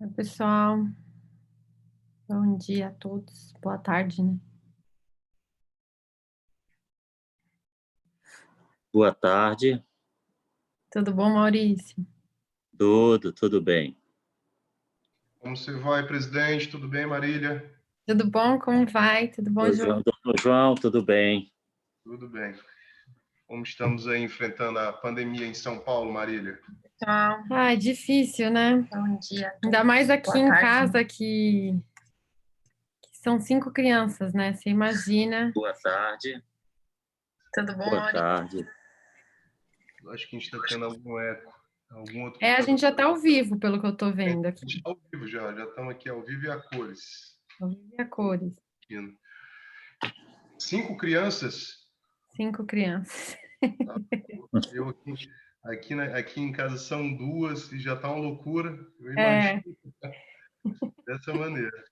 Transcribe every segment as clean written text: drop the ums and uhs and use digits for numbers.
Oi, pessoal. Bom dia a todos. Boa tarde, né? Boa tarde. Tudo bom, Maurício? Tudo bem. Como você vai, presidente? Tudo bem, Marília? Tudo bom? Como vai? Tudo bom, João? Doutor João, tudo bem. Tudo bem. Como estamos aí enfrentando a pandemia em São Paulo, Marília? É difícil, né? Bom dia. Ainda mais aqui Boa em tarde. casa, que são 5 crianças, né? Você imagina. Boa tarde. Tudo bom, Boa Maurício? tarde. Eu acho que a gente está tendo algum eco. Algum outro A gente já está ao vivo, pelo que eu estou vendo A aqui. gente está ao vivo já estamos aqui ao vivo e a cores. Ao vivo e a cores. 5 crianças? 5 crianças. Tá. Eu aqui em casa são 2 e já está uma loucura. Eu imagino dessa maneira.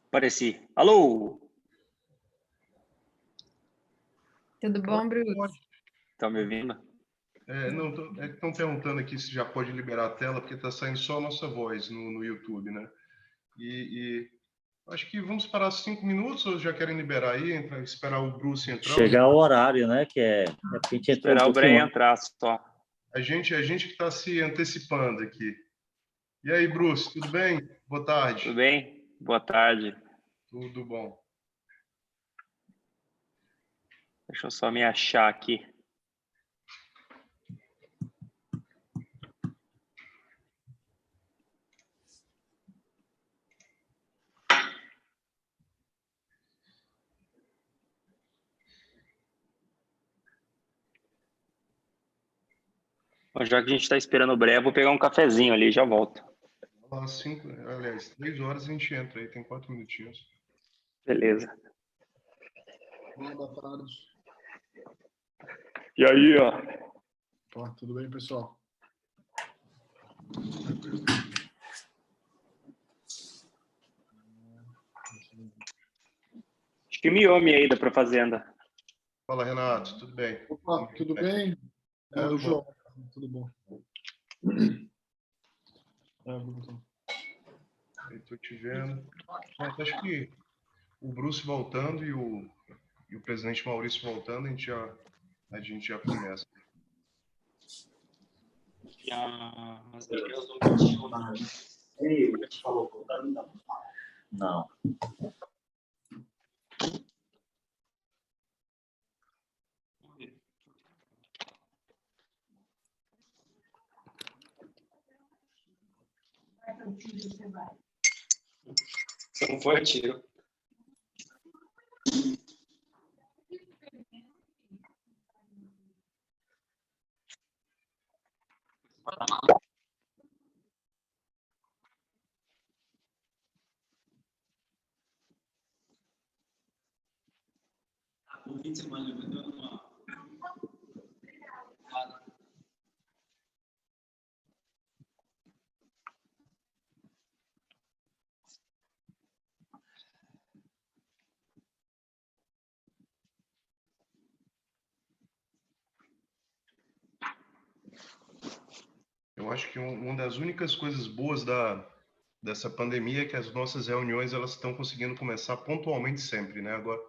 Apareci. Alô? Tudo bom, Bruce? Tá me ouvindo? Estão perguntando aqui se já pode liberar a tela, porque está saindo só a nossa voz no YouTube, né? E acho que vamos parar 5 minutos ou já querem liberar aí, esperar o Bruce entrar? Chegar o horário, né? Que é porque a gente entrou Esperar um o Bren pouquinho. entrar só. A gente que está se antecipando aqui. E aí, Bruce, tudo bem? Boa tarde. Tudo bem? Boa tarde. Tudo bom. Deixa eu só me achar aqui. Bom, já que a gente está esperando o Bren, eu vou pegar um cafezinho ali e já volto. Às 3 horas a gente entra aí, tem 4 minutinhos. Beleza. Boa tarde. E aí, ó? Tudo bem, pessoal? Acho que Miyomi aí da Fazenda. Fala, Renato, tudo bem? Opa, tudo bem? Tudo João, bom. tudo bom. Estou te vendo. Acho que o Bruce voltando e o presidente Maurício voltando, a gente já começa. Não. Você não foi, tiro. No fim de semana, eu vou dando uma. Eu acho que uma das únicas coisas boas dessa pandemia é que as nossas reuniões elas estão conseguindo começar pontualmente sempre, né? Agora,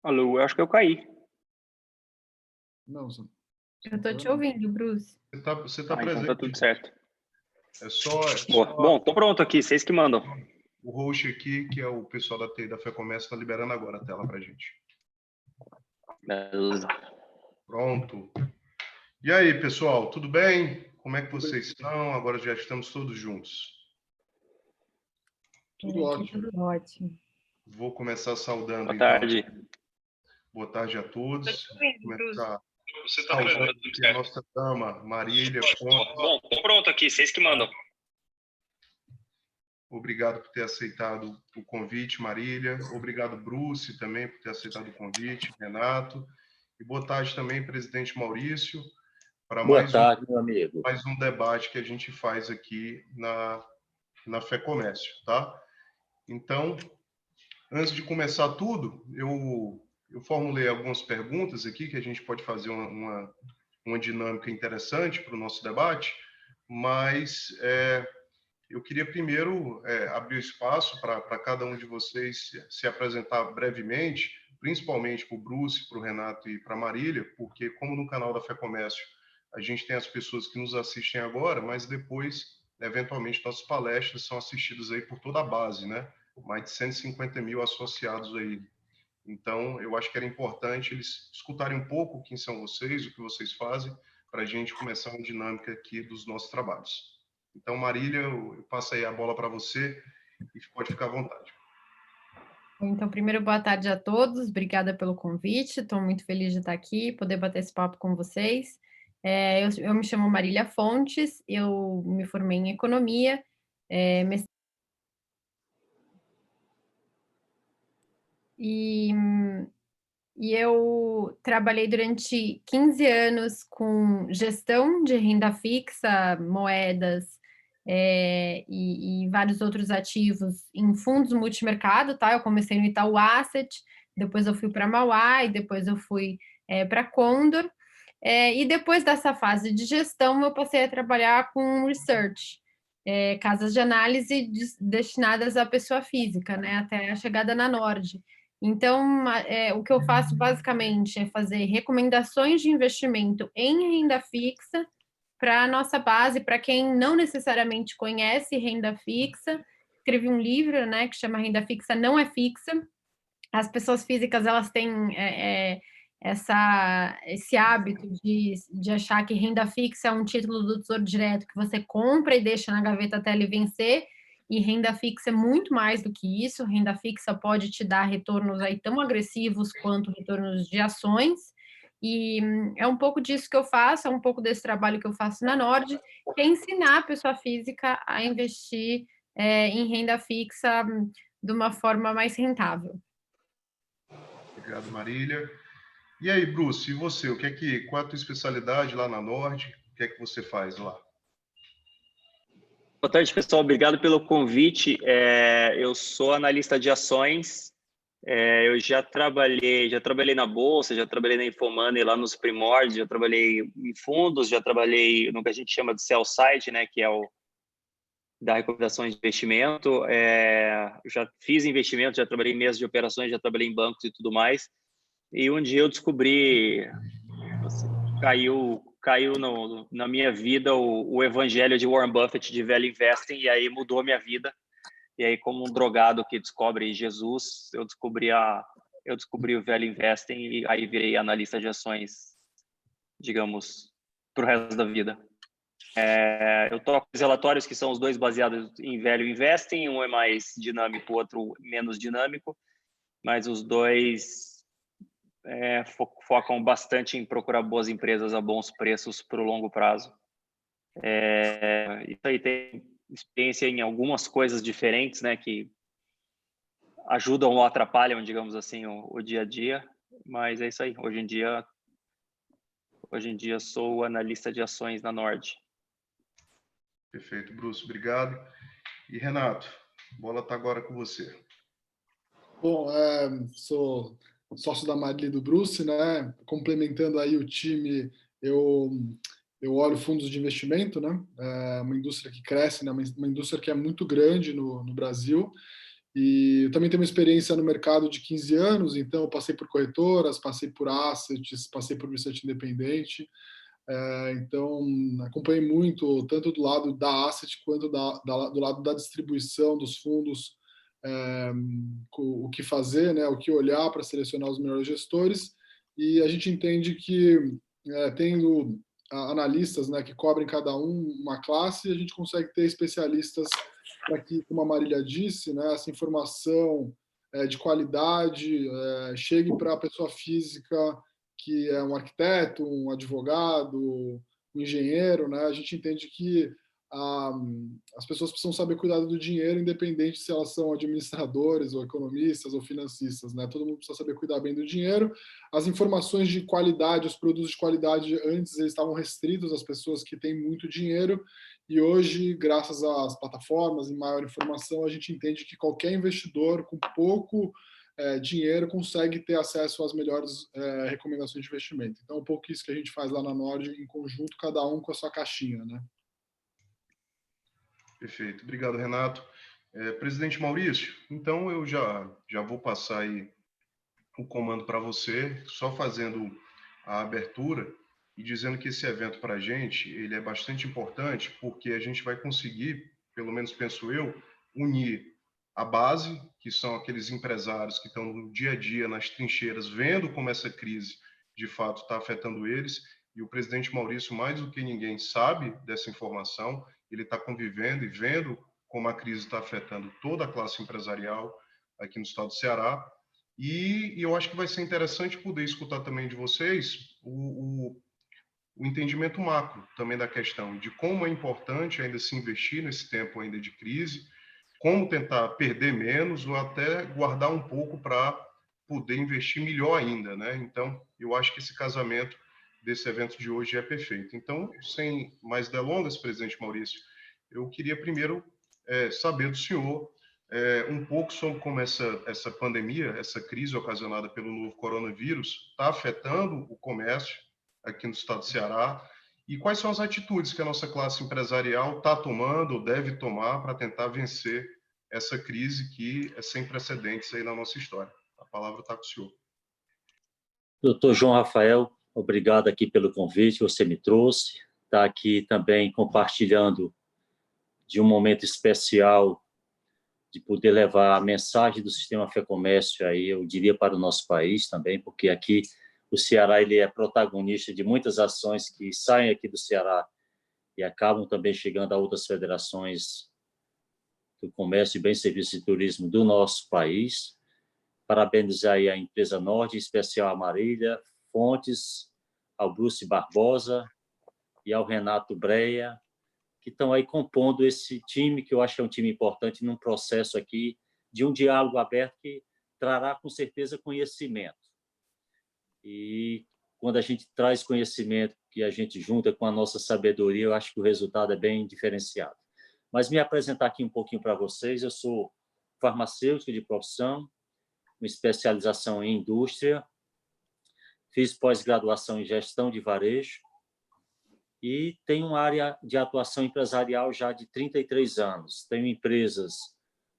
Alô, eu acho que eu caí. Não, Eu estou te ouvindo, Bruce. você tá Então presente. tá tudo certo. É só Boa. Bom, tô pronto aqui, vocês que mandam. o host aqui, que é o pessoal da TI da FEComércio, está liberando agora a tela para gente. Beleza. Pronto. E aí, pessoal, tudo bem? Como é que vocês estão? Agora já estamos todos juntos. Tudo Aqui ótimo. tudo ótimo. Vou começar saudando, Boa então. tarde. Boa tarde a todos. Vou começar Você tá saudando vendo? aqui a nossa dama, Marília Fontes. Bom, tô pronto aqui, vocês que mandam. Obrigado por ter aceitado o convite, Marília. Obrigado, Bruce, também, por ter aceitado o convite, Renato. E boa tarde também, presidente Maurício, para Boa tarde, meu amigo. mais um debate que a gente faz aqui na FEComércio, tá? Então, antes de começar tudo, eu formulei algumas perguntas aqui que a gente pode fazer uma dinâmica interessante para o nosso debate, mas eu queria primeiro abrir o espaço para cada um de vocês se apresentar brevemente, principalmente para o Bruce, para o Renato e para a Marília, porque como no canal da FEComércio a gente tem as pessoas que nos assistem agora, mas depois, eventualmente, nossas palestras são assistidas aí por toda a base, né? Mais de 150 mil associados aí. Então, eu acho que era importante eles escutarem um pouco quem são vocês, o que vocês fazem, para a gente começar uma dinâmica aqui dos nossos trabalhos. Então, Marília, eu passo aí a bola para você e pode ficar à vontade. Então, primeiro, boa tarde a todos. Obrigada pelo convite. Estou muito feliz de estar aqui, poder bater esse papo com vocês. Eu me chamo Marília Fontes, eu me formei em Economia, e eu trabalhei durante 15 anos com gestão de renda fixa, moedas, e vários outros ativos em fundos multimercado, tá? Eu comecei no Itaú Asset, depois eu fui para Mauá, e depois eu fui para Condor. E depois dessa fase de gestão, eu passei a trabalhar com research, casas de análise destinadas à pessoa física, né? Até a chegada na Nord. Então, o que eu faço basicamente é fazer recomendações de investimento em renda fixa para a nossa base, para quem não necessariamente conhece renda fixa. Escrevi um livro, né, que chama Renda Fixa Não é Fixa. As pessoas físicas, elas têm esse hábito de achar que renda fixa é um título do Tesouro Direto que você compra e deixa na gaveta até ele vencer. E renda fixa é muito mais do que isso. Renda fixa pode te dar retornos aí tão agressivos quanto retornos de ações. E é um pouco disso que eu faço, é um pouco desse trabalho que eu faço na Nord, que é ensinar a pessoa física a investir em renda fixa de uma forma mais rentável. Obrigado, Marília. E aí, Bruce, e você? Qual é a tua especialidade lá na Nord? O que é que você faz lá? Boa tarde, pessoal. Obrigado pelo convite. Eu sou analista de ações. Eu já trabalhei na Bolsa, já trabalhei na Infomoney lá nos primórdios, já trabalhei em fundos, já trabalhei no que a gente chama de sell side, né, que é o da recomendações de investimento. Já fiz investimento, já trabalhei em mesas de operações, já trabalhei em bancos e tudo mais. E um dia eu descobri, assim, caiu na minha vida o evangelho de Warren Buffett de Value Investing, e aí mudou a minha vida. E aí, como um drogado que descobre Jesus, eu descobri o Value Investing e aí virei analista de ações, digamos, para o resto da vida. Eu toco os relatórios que são os dois baseados em Value Investing, um é mais dinâmico, o outro menos dinâmico, mas os dois focam bastante em procurar boas empresas a bons preços para o longo prazo. Isso aí tem experiência em algumas coisas diferentes, né, que ajudam ou atrapalham, digamos assim, o dia a dia, mas é isso aí. Hoje em dia sou analista de ações na Nord. Perfeito, Bruce, obrigado. E Renato, a bola está agora com você. Bom, sou sócio da Marília e do Bruce, né? Complementando aí o time, eu olho fundos de investimento, né? Uma indústria que cresce, né? Uma indústria que é muito grande no Brasil. E eu também tenho uma experiência no mercado de 15 anos, então eu passei por corretoras, passei por assets, passei por research independente. Então, acompanhei muito, tanto do lado da asset quanto do lado da distribuição dos fundos, o que fazer, né, o que olhar para selecionar os melhores gestores. E a gente entende que, tendo analistas, né, que cobrem cada uma classe, e a gente consegue ter especialistas para que, como a Marília disse, né, essa informação de qualidade chegue para a pessoa física que é um arquiteto, um advogado, um engenheiro, né? A gente entende que as pessoas precisam saber cuidar do dinheiro, independente se elas são administradores, ou economistas, ou financistas, né? Todo mundo precisa saber cuidar bem do dinheiro. As informações de qualidade, os produtos de qualidade, antes eles estavam restritos às pessoas que têm muito dinheiro, e hoje, graças às plataformas e maior informação, a gente entende que qualquer investidor com pouco dinheiro consegue ter acesso às melhores recomendações de investimento. Então, um pouco isso que a gente faz lá na Nord, em conjunto, cada um com a sua caixinha, né? Perfeito. Obrigado, Renato. Presidente Maurício, então eu já vou passar aí o comando para você, só fazendo a abertura e dizendo que esse evento para a gente ele é bastante importante, porque a gente vai conseguir, pelo menos penso eu, unir a base, que são aqueles empresários que estão no dia a dia, nas trincheiras, vendo como essa crise de fato está afetando eles, e o presidente Maurício, mais do que ninguém, sabe dessa informação, ele está convivendo e vendo como a crise está afetando toda a classe empresarial aqui no estado do Ceará, e eu acho que vai ser interessante poder escutar também de vocês o entendimento macro também da questão, de como é importante ainda se investir nesse tempo ainda de crise, como tentar perder menos ou até guardar um pouco para poder investir melhor ainda, né? Então, eu acho que esse casamento desse evento de hoje é perfeito. Então, sem mais delongas, presidente Maurício, eu queria primeiro saber do senhor um pouco sobre como essa pandemia, essa crise ocasionada pelo novo coronavírus está afetando o comércio aqui no estado do Ceará e quais são as atitudes que a nossa classe empresarial está tomando ou deve tomar para tentar vencer essa crise que é sem precedentes aí na nossa história. A palavra está com o senhor. Doutor João Rafael, obrigado aqui pelo convite que você me trouxe. Está aqui também compartilhando de um momento especial de poder levar a mensagem do Sistema Fé Comércio aí, eu diria, para o nosso país também, porque aqui o Ceará ele é protagonista de muitas ações que saem aqui do Ceará e acabam também chegando a outras federações do comércio e bem serviços e turismo do nosso país. Parabenizar aí a empresa Nord, em especial a Marília Fontes, ao Bruce Barbosa e ao Renato Breia, que estão aí compondo esse time, que eu acho que é um time importante num processo aqui de um diálogo aberto que trará, com certeza, conhecimento. E quando a gente traz conhecimento, que a gente junta com a nossa sabedoria, eu acho que o resultado é bem diferenciado. Mas me apresentar aqui um pouquinho para vocês, eu sou farmacêutico de profissão, com especialização em indústria, fiz pós-graduação em gestão de varejo, e tenho uma área de atuação empresarial já de 33 anos. Tenho empresas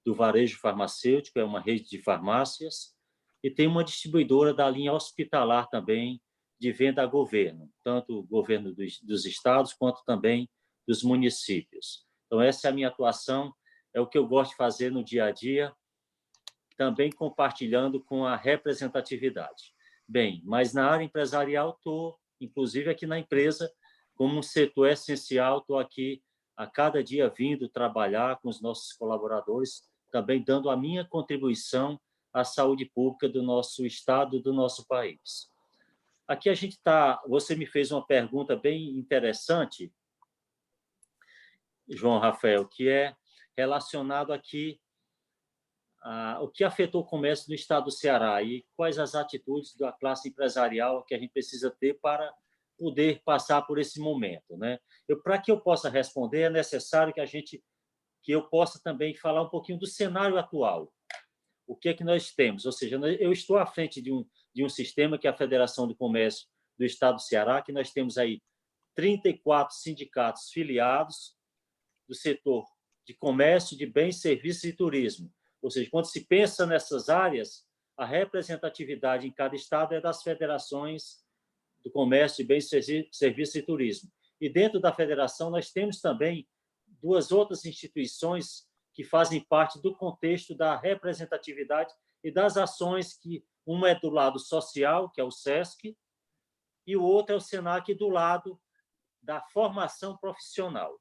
do varejo farmacêutico, é uma rede de farmácias, e tenho uma distribuidora da linha hospitalar também, de venda a governo, tanto o governo dos estados quanto também dos municípios. Então, essa é a minha atuação, é o que eu gosto de fazer no dia a dia, também compartilhando com a representatividade. Bem, mas na área empresarial estou, inclusive aqui na empresa, como um setor essencial, estou aqui a cada dia vindo trabalhar com os nossos colaboradores, também dando a minha contribuição à saúde pública do nosso estado, do nosso país. Aqui a gente está... Você me fez uma pergunta bem interessante, João Rafael, que é relacionado aqui o que afetou o comércio no estado do Ceará e quais as atitudes da classe empresarial que a gente precisa ter para poder passar por esse momento, né? Para que eu possa responder, é necessário que eu possa também falar um pouquinho do cenário atual. O que é que nós temos? Ou seja, eu estou à frente de um sistema que é a Federação do Comércio do Estado do Ceará, que nós temos aí 34 sindicatos filiados do setor de comércio, de bens, serviços e turismo. Ou seja, quando se pensa nessas áreas, a representatividade em cada estado é das federações do comércio de bens, serviços e turismo. E dentro da federação nós temos também duas outras instituições que fazem parte do contexto da representatividade e das ações que uma é do lado social, que é o SESC, e o outro é o SENAC do lado da formação profissional.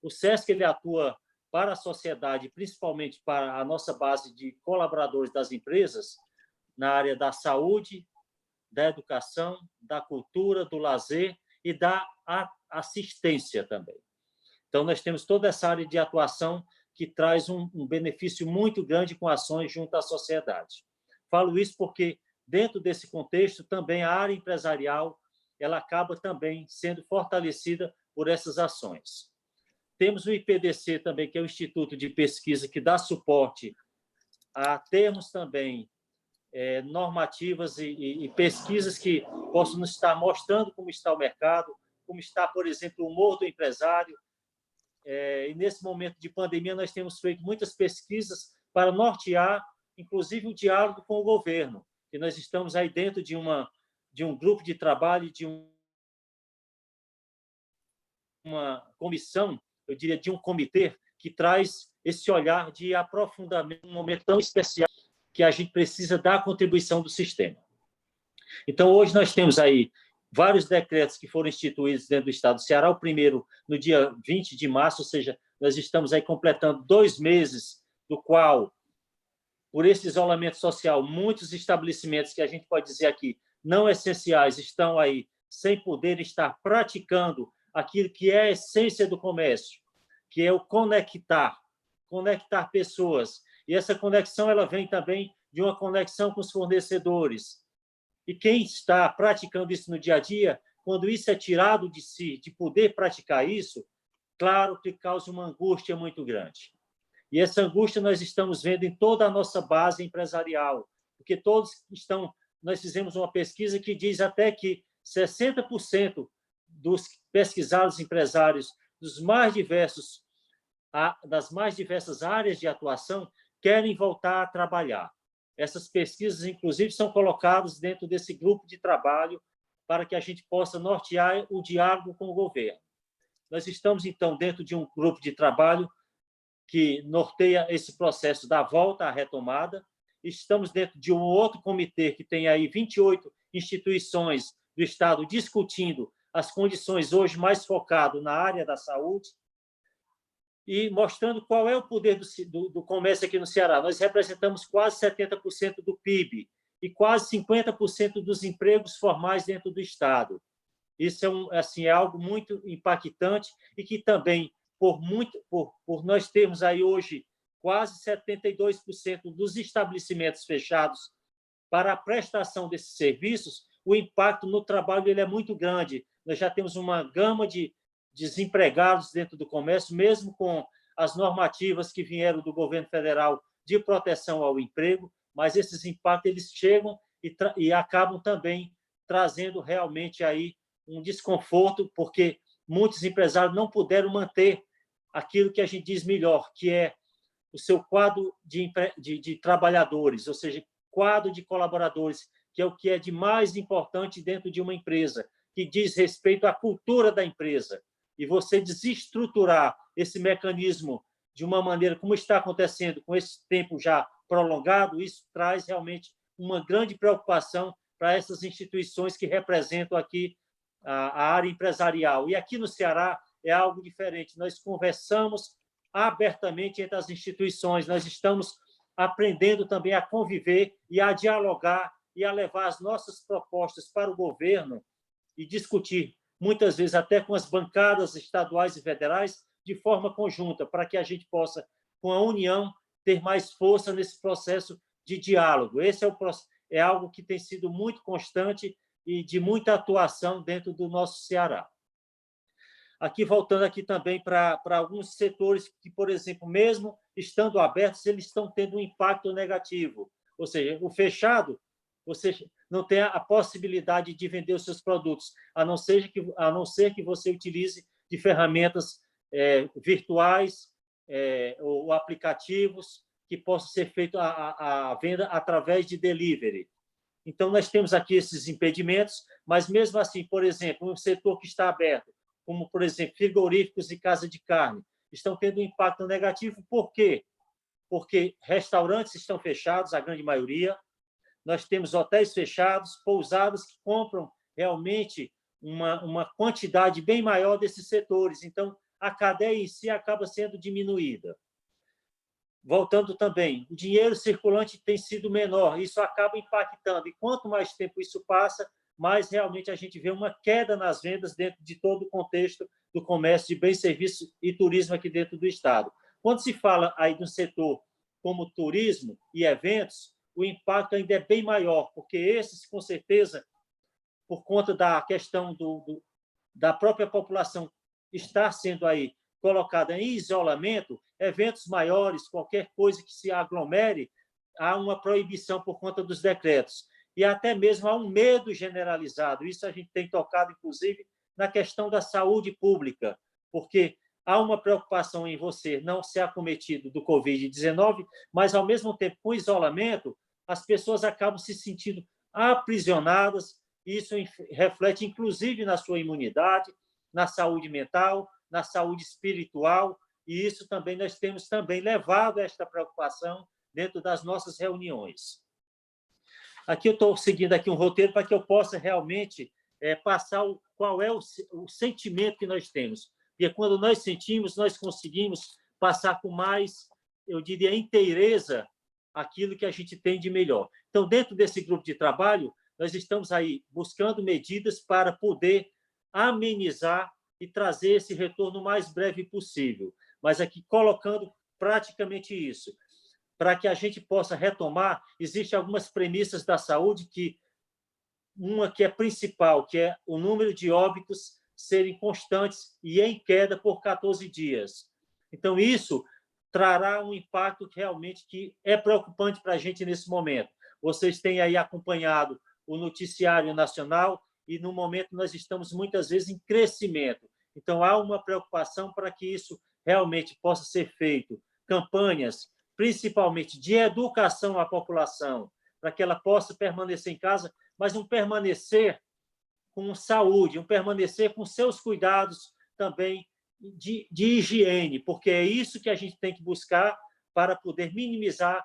O SESC ele atua para a sociedade, principalmente para a nossa base de colaboradores das empresas, na área da saúde, da educação, da cultura, do lazer e da assistência também. Então, nós temos toda essa área de atuação que traz um benefício muito grande com ações junto à sociedade. Falo isso porque, dentro desse contexto, também a área empresarial ela acaba também sendo fortalecida por essas ações. Temos o IPDC também, que é o Instituto de Pesquisa, que dá suporte a termos também normativas e pesquisas que possam nos estar mostrando como está o mercado, como está, por exemplo, o humor do empresário. E nesse momento de pandemia, nós temos feito muitas pesquisas para nortear, inclusive, o diálogo com o governo. E nós estamos aí dentro de um grupo de trabalho, de uma comissão, eu diria, de um comitê, que traz esse olhar de aprofundamento num momento tão especial que a gente precisa da contribuição do sistema. Então, hoje nós temos aí vários decretos que foram instituídos dentro do Estado do Ceará, o primeiro no dia 20 de março, ou seja, nós estamos aí completando 2 meses, do qual, por esse isolamento social, muitos estabelecimentos que a gente pode dizer aqui não essenciais estão aí sem poder estar praticando aquilo que é a essência do comércio, que é o conectar pessoas. E essa conexão ela vem também de uma conexão com os fornecedores. E quem está praticando isso no dia a dia, quando isso é tirado de si, de poder praticar isso, claro que causa uma angústia muito grande. E essa angústia nós estamos vendo em toda a nossa base empresarial, porque nós fizemos uma pesquisa que diz até que 60% dos pesquisados empresários das mais diversas áreas de atuação querem voltar a trabalhar. Essas pesquisas, inclusive, são colocadas dentro desse grupo de trabalho para que a gente possa nortear o diálogo com o governo. Nós estamos, então, dentro de um grupo de trabalho que norteia esse processo da volta à retomada. Estamos dentro de um outro comitê que tem aí 28 instituições do Estado discutindo as condições hoje mais focado na área da saúde e mostrando qual é o poder do comércio aqui no Ceará. Nós representamos quase 70% do PIB e quase 50% dos empregos formais dentro do Estado. Isso é algo muito impactante e que também, por nós termos aí hoje quase 72% dos estabelecimentos fechados para a prestação desses serviços, o impacto no trabalho ele é muito grande. Nós já temos uma gama de desempregados dentro do comércio, mesmo com as normativas que vieram do governo federal de proteção ao emprego, mas esses impactos eles chegam e acabam também trazendo realmente aí um desconforto, porque muitos empresários não puderam manter aquilo que a gente diz melhor, que é o seu quadro de trabalhadores, ou seja, quadro de colaboradores, que é o que é de mais importante dentro de uma empresa, que diz respeito à cultura da empresa. E você desestruturar esse mecanismo de uma maneira como está acontecendo com esse tempo já prolongado, isso traz realmente uma grande preocupação para essas instituições que representam aqui a área empresarial. E aqui no Ceará é algo diferente. Nós conversamos abertamente entre as instituições, nós estamos aprendendo também a conviver e a dialogar e a levar as nossas propostas para o governo e discutir, muitas vezes até com as bancadas estaduais e federais, de forma conjunta, para que a gente possa, com a união, ter mais força nesse processo de diálogo. Esse é algo que tem sido muito constante e de muita atuação dentro do nosso Ceará. Aqui, voltando aqui também para alguns setores que, por exemplo, mesmo estando abertos, eles estão tendo um impacto negativo. Ou seja, o fechado, você não tem a possibilidade de vender os seus produtos, a não ser que você utilize de ferramentas virtuais ou aplicativos que possam ser feito a venda através de delivery. Então, nós temos aqui esses impedimentos, mas mesmo assim, por exemplo, um setor que está aberto, como, por exemplo, frigoríficos e casa de carne, estão tendo um impacto negativo. Por quê? Porque restaurantes estão fechados, a grande maioria, nós temos hotéis fechados, pousadas que compram realmente uma quantidade bem maior desses setores. Então, a cadeia em si acaba sendo diminuída. Voltando também, o dinheiro circulante tem sido menor, isso acaba impactando. E quanto mais tempo isso passa, mais realmente a gente vê uma queda nas vendas dentro de todo o contexto do comércio de bens, serviços e turismo aqui dentro do Estado. Quando se fala aí de um setor como turismo e eventos, o impacto ainda é bem maior, porque esses, com certeza, por conta da questão da própria população estar sendo aí colocada em isolamento, eventos maiores, qualquer coisa que se aglomere, há uma proibição por conta dos decretos. E até mesmo há um medo generalizado. Isso a gente tem tocado, inclusive, na questão da saúde pública, porque há uma preocupação em você não ser acometido do Covid-19, mas, ao mesmo tempo, com o isolamento, as pessoas acabam se sentindo aprisionadas. Isso reflete, inclusive, na sua imunidade, na saúde mental, na saúde espiritual, e isso também nós temos também levado esta preocupação dentro das nossas reuniões. Aqui eu estou seguindo aqui um roteiro para que eu possa realmente passar qual é o sentimento que nós temos. Porque quando nós sentimos, nós conseguimos passar com mais, eu diria, inteireza aquilo que a gente tem de melhor. Então, dentro desse grupo de trabalho, nós estamos aí buscando medidas para poder amenizar e trazer esse retorno o mais breve possível. Mas aqui colocando praticamente isso. Para que a gente possa retomar, existem algumas premissas da saúde, uma que é principal, que é o número de óbitos serem constantes e em queda por 14 dias. Então, isso trará um impacto realmente que é preocupante para a gente nesse momento. Vocês têm aí acompanhado o noticiário nacional e, no momento, nós estamos muitas vezes em crescimento. Então, há uma preocupação para que isso realmente possa ser feito. Campanhas, principalmente de educação à população, para que ela possa permanecer em casa, mas um permanecer com saúde, um permanecer com seus cuidados também de higiene, porque é isso que a gente tem que buscar para poder minimizar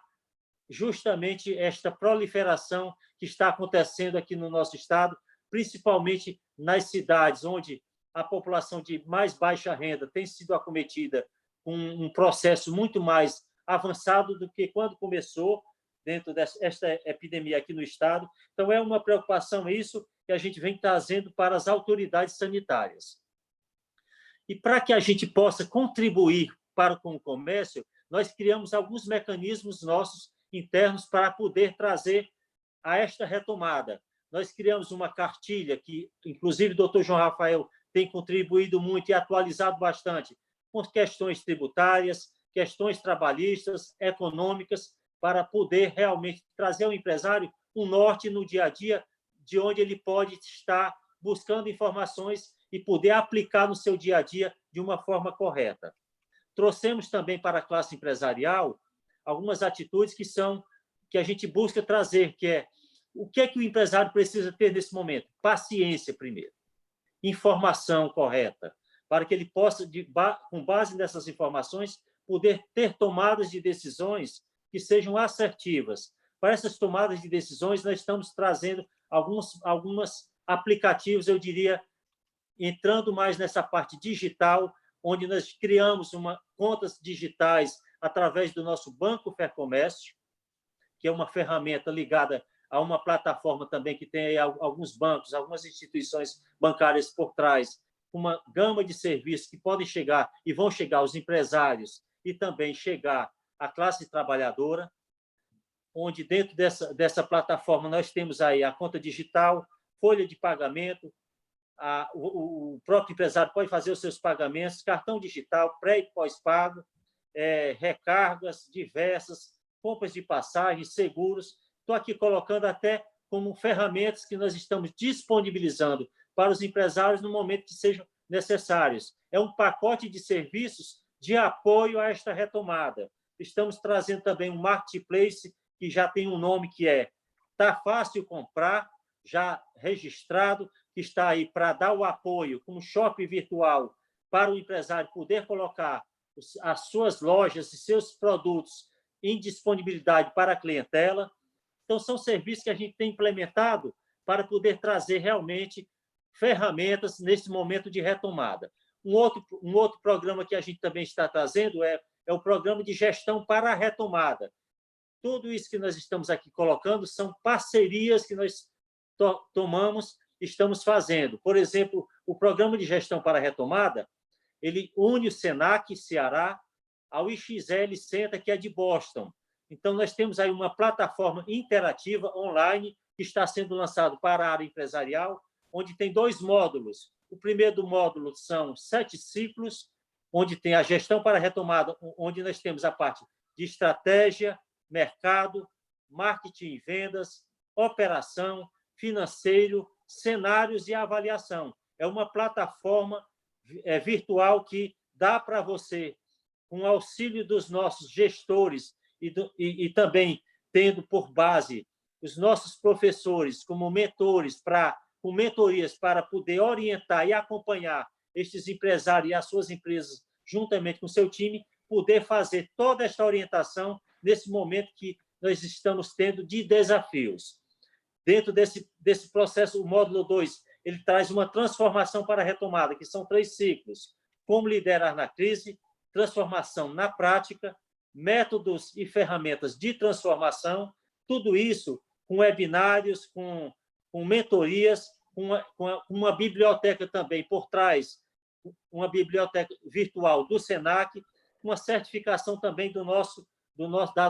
justamente esta proliferação que está acontecendo aqui no nosso estado, principalmente nas cidades, onde a população de mais baixa renda tem sido acometida com um processo muito mais avançado do que quando começou dentro desta epidemia aqui no estado. Então, é uma preocupação isso que a gente vem trazendo para as autoridades sanitárias. E para que a gente possa contribuir com o comércio, nós criamos alguns mecanismos nossos internos para poder trazer a esta retomada. Nós criamos uma cartilha que, inclusive, o doutor João Rafael tem contribuído muito e atualizado bastante com questões tributárias, questões trabalhistas, econômicas, para poder realmente trazer ao empresário um norte no dia a dia de onde ele pode estar buscando informações e poder aplicar no seu dia a dia de uma forma correta. Trouxemos também para a classe empresarial algumas atitudes que a gente busca trazer, que é o que o empresário precisa ter nesse momento? Paciência, primeiro. Informação correta, para que ele possa, com base nessas informações, poder ter tomadas de decisões que sejam assertivas. Para essas tomadas de decisões, nós estamos trazendo alguns aplicativos, eu diria, entrando mais nessa parte digital, onde nós criamos contas digitais através do nosso Banco Fercomércio, que é uma ferramenta ligada a uma plataforma também que tem aí alguns bancos, algumas instituições bancárias por trás, uma gama de serviços que podem chegar e vão chegar aos empresários e também chegar à classe trabalhadora, onde dentro dessa plataforma nós temos aí a conta digital, folha de pagamento, o próprio empresário pode fazer os seus pagamentos, cartão digital, pré e pós-pago, recargas diversas, compras de passagens, seguros. Estou aqui colocando até como ferramentas que nós estamos disponibilizando para os empresários no momento que sejam necessários. É um pacote de serviços de apoio a esta retomada. Estamos trazendo também um marketplace que já tem um nome que é Tá Fácil Comprar, já registrado, que está aí para dar o apoio como shopping virtual para o empresário poder colocar as suas lojas e seus produtos em disponibilidade para a clientela. Então, são serviços que a gente tem implementado para poder trazer realmente ferramentas nesse momento de retomada. Um outro programa que a gente também está trazendo é o programa de gestão para a retomada. Tudo isso que nós estamos aqui colocando são parcerias que nós estamos fazendo. Por exemplo, o programa de gestão para a retomada, ele une o SENAC Ceará ao IXL Center, que é de Boston. Então, nós temos aí uma plataforma interativa online que está sendo lançado para a área empresarial, onde tem 2 módulos. O primeiro módulo são 7 ciclos, onde tem a gestão para a retomada, onde nós temos a parte de estratégia, mercado, marketing e vendas, operação, financeiro, cenários e avaliação. É uma plataforma virtual que dá para você, com o auxílio dos nossos gestores e também tendo por base os nossos professores como mentores, com mentorias para poder orientar e acompanhar estes empresários e as suas empresas, juntamente com o seu time, poder fazer toda esta orientação nesse momento que nós estamos tendo de desafios. Dentro desse processo, o módulo 2, ele traz uma transformação para a retomada, que são 3 ciclos. Como liderar na crise, transformação na prática, métodos e ferramentas de transformação, tudo isso com webinários, com mentorias, com uma biblioteca também por trás, uma biblioteca virtual do SENAC, uma certificação também da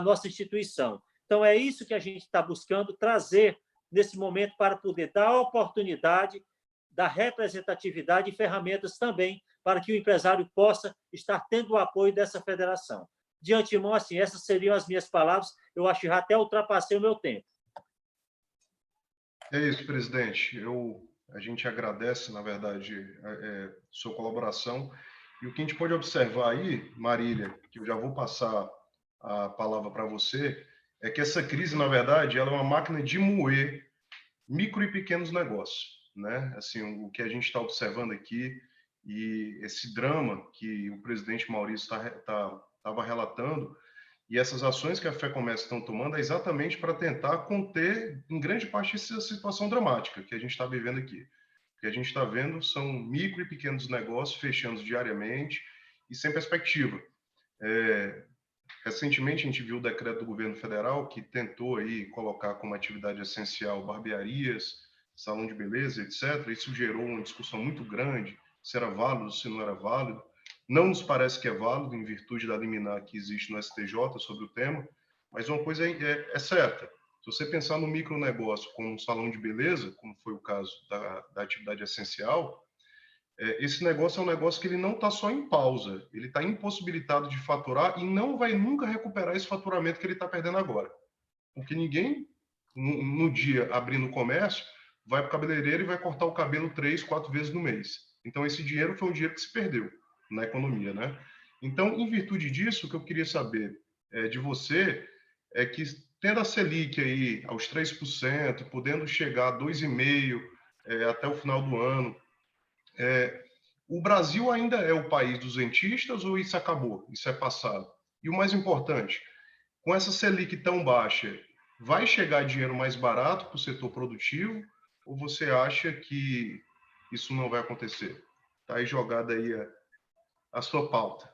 nossa instituição. Então, é isso que a gente está buscando trazer nesse momento para poder dar a oportunidade da representatividade e ferramentas também para que o empresário possa estar tendo o apoio dessa federação. De antemão, assim, essas seriam as minhas palavras. Eu acho que já até ultrapassei o meu tempo. É isso, presidente. A gente agradece, na verdade, sua colaboração. E o que a gente pode observar aí, Marília, que eu já vou passar a palavra para você, é que essa crise, na verdade, ela é uma máquina de moer micro e pequenos negócios, né? Assim, o que a gente está observando aqui e esse drama que o presidente Maurício estava relatando e essas ações que a FEComércio estão tomando é exatamente para tentar conter, em grande parte, essa situação dramática que a gente está vivendo aqui. O que a gente está vendo são micro e pequenos negócios fechando diariamente e sem perspectiva. Recentemente, a gente viu o decreto do governo federal que tentou aí colocar como atividade essencial barbearias, salão de beleza, etc. Isso gerou uma discussão muito grande, se era válido, se não era válido. Não nos parece que é válido, em virtude da liminar que existe no STJ sobre o tema, mas uma coisa é certa. Se você pensar no micronegócio como um salão de beleza, como foi o caso da atividade essencial, esse negócio é um negócio que ele não está só em pausa, ele está impossibilitado de faturar e não vai nunca recuperar esse faturamento que ele está perdendo agora. Porque ninguém, no dia abrindo o comércio, vai para o cabeleireiro e vai cortar o cabelo 3, 4 vezes no mês. Então, esse dinheiro foi um dinheiro que se perdeu na economia, né? Então, em virtude disso, o que eu queria saber de você é que, tendo a Selic aí aos 3%, podendo chegar a 2,5% até o final do ano, o Brasil ainda é o país dos rentistas ou isso acabou? Isso é passado? E o mais importante, com essa Selic tão baixa, vai chegar dinheiro mais barato para o setor produtivo ou você acha que isso não vai acontecer? Está aí jogada aí a sua pauta.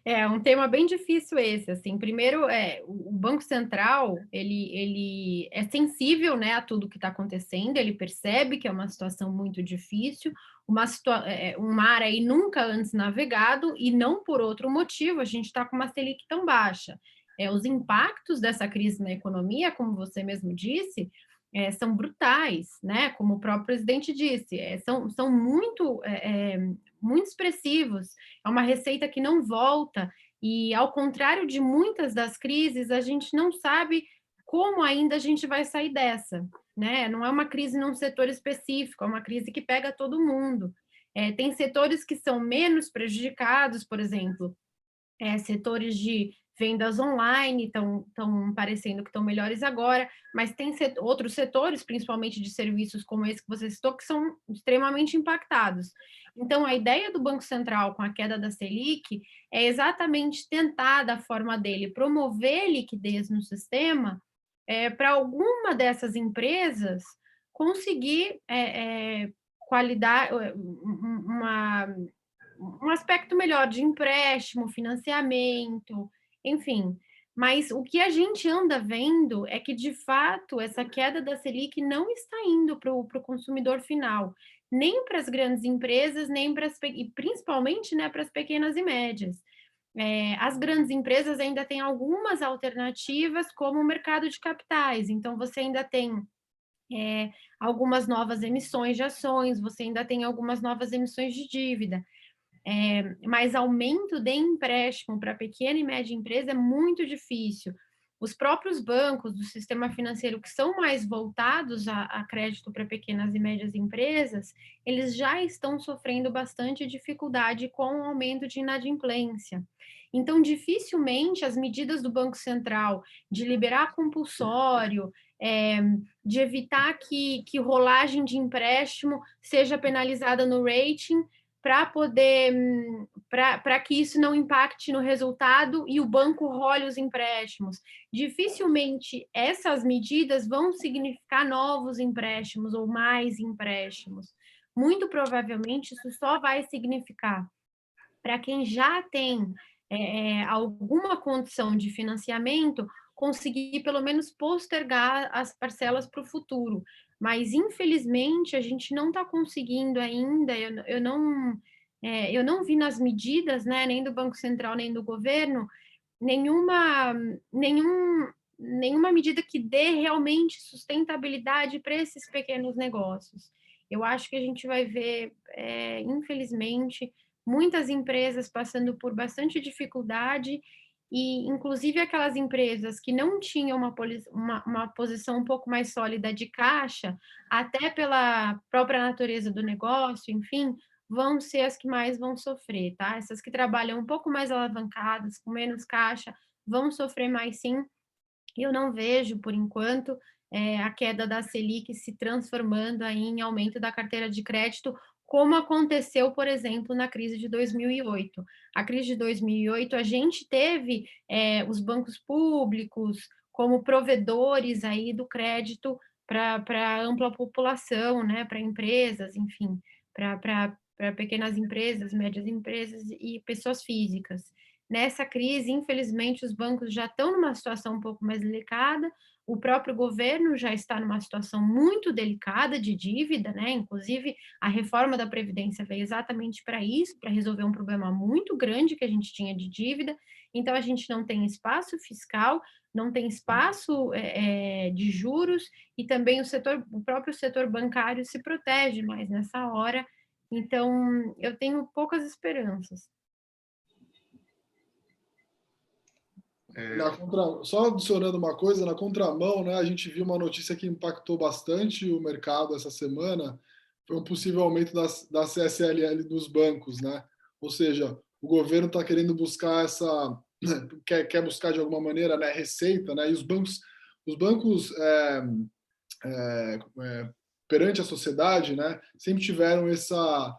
É um tema bem difícil esse, assim. Primeiro, o Banco Central, ele é sensível, né, a tudo que está acontecendo, ele percebe que é uma situação muito difícil, um mar aí nunca antes navegado, e não por outro motivo, a gente está com uma Selic tão baixa. Os impactos dessa crise na economia, como você mesmo disse, são brutais, né? Como o próprio presidente disse, são muito expressivos, é uma receita que não volta, e ao contrário de muitas das crises, a gente não sabe como ainda a gente vai sair dessa, né? Não é uma crise num setor específico, é uma crise que pega todo mundo. Tem setores que são menos prejudicados, por exemplo, setores de vendas online estão parecendo que estão melhores agora, mas tem outros setores, principalmente de serviços como esse que você citou, que são extremamente impactados. Então, a ideia do Banco Central com a queda da Selic é exatamente tentar, da forma dele, promover liquidez no sistema para alguma dessas empresas conseguir qualidade, um aspecto melhor de empréstimo, financiamento, enfim. Mas o que a gente anda vendo é que, de fato, essa queda da Selic não está indo para o consumidor final, nem para as grandes empresas, nem para e principalmente, né, para as pequenas e médias. As grandes empresas ainda têm algumas alternativas, como o mercado de capitais. Então, você ainda tem algumas novas emissões de ações, você ainda tem algumas novas emissões de dívida. Mas aumento de empréstimo para pequena e média empresa é muito difícil. Os próprios bancos do sistema financeiro que são mais voltados a crédito para pequenas e médias empresas, eles já estão sofrendo bastante dificuldade com o aumento de inadimplência. Então, dificilmente as medidas do Banco Central de liberar compulsório, de evitar que rolagem de empréstimo seja penalizada no rating, para poder, para que isso não impacte no resultado e o banco role os empréstimos. Dificilmente essas medidas vão significar novos empréstimos ou mais empréstimos. Muito provavelmente isso só vai significar para quem já tem alguma condição de financiamento, conseguir pelo menos postergar as parcelas para o futuro. Mas, infelizmente, a gente não está conseguindo ainda, eu não vi nas medidas, né, nem do Banco Central, nem do governo, nenhuma medida que dê realmente sustentabilidade para esses pequenos negócios. Eu acho que a gente vai ver, infelizmente, muitas empresas passando por bastante dificuldade e, inclusive, aquelas empresas que não tinham uma posição um pouco mais sólida de caixa, até pela própria natureza do negócio, enfim, vão ser as que mais vão sofrer, tá? Essas que trabalham um pouco mais alavancadas, com menos caixa, vão sofrer mais sim. Eu não vejo, por enquanto, a queda da Selic se transformando aí em aumento da carteira de crédito, como aconteceu, por exemplo, na crise de 2008. A crise de 2008, a gente teve os bancos públicos como provedores aí do crédito para ampla população, né, para empresas, enfim, para pequenas empresas, médias empresas e pessoas físicas. Nessa crise, infelizmente, os bancos já estão numa situação um pouco mais delicada, o próprio governo já está numa situação muito delicada de dívida, né? Inclusive, a reforma da Previdência veio exatamente para isso, para resolver um problema muito grande que a gente tinha de dívida. Então, a gente não tem espaço fiscal, não tem espaço de juros, e também o próprio setor bancário se protege mais nessa hora. Então, eu tenho poucas esperanças. Só adicionando uma coisa, na contramão, né, a gente viu uma notícia que impactou bastante o mercado essa semana, foi um possível aumento da CSLL dos bancos, né? Ou seja, o governo está querendo buscar quer buscar de alguma maneira, né, receita, né? E os bancos perante a sociedade, né, sempre tiveram essa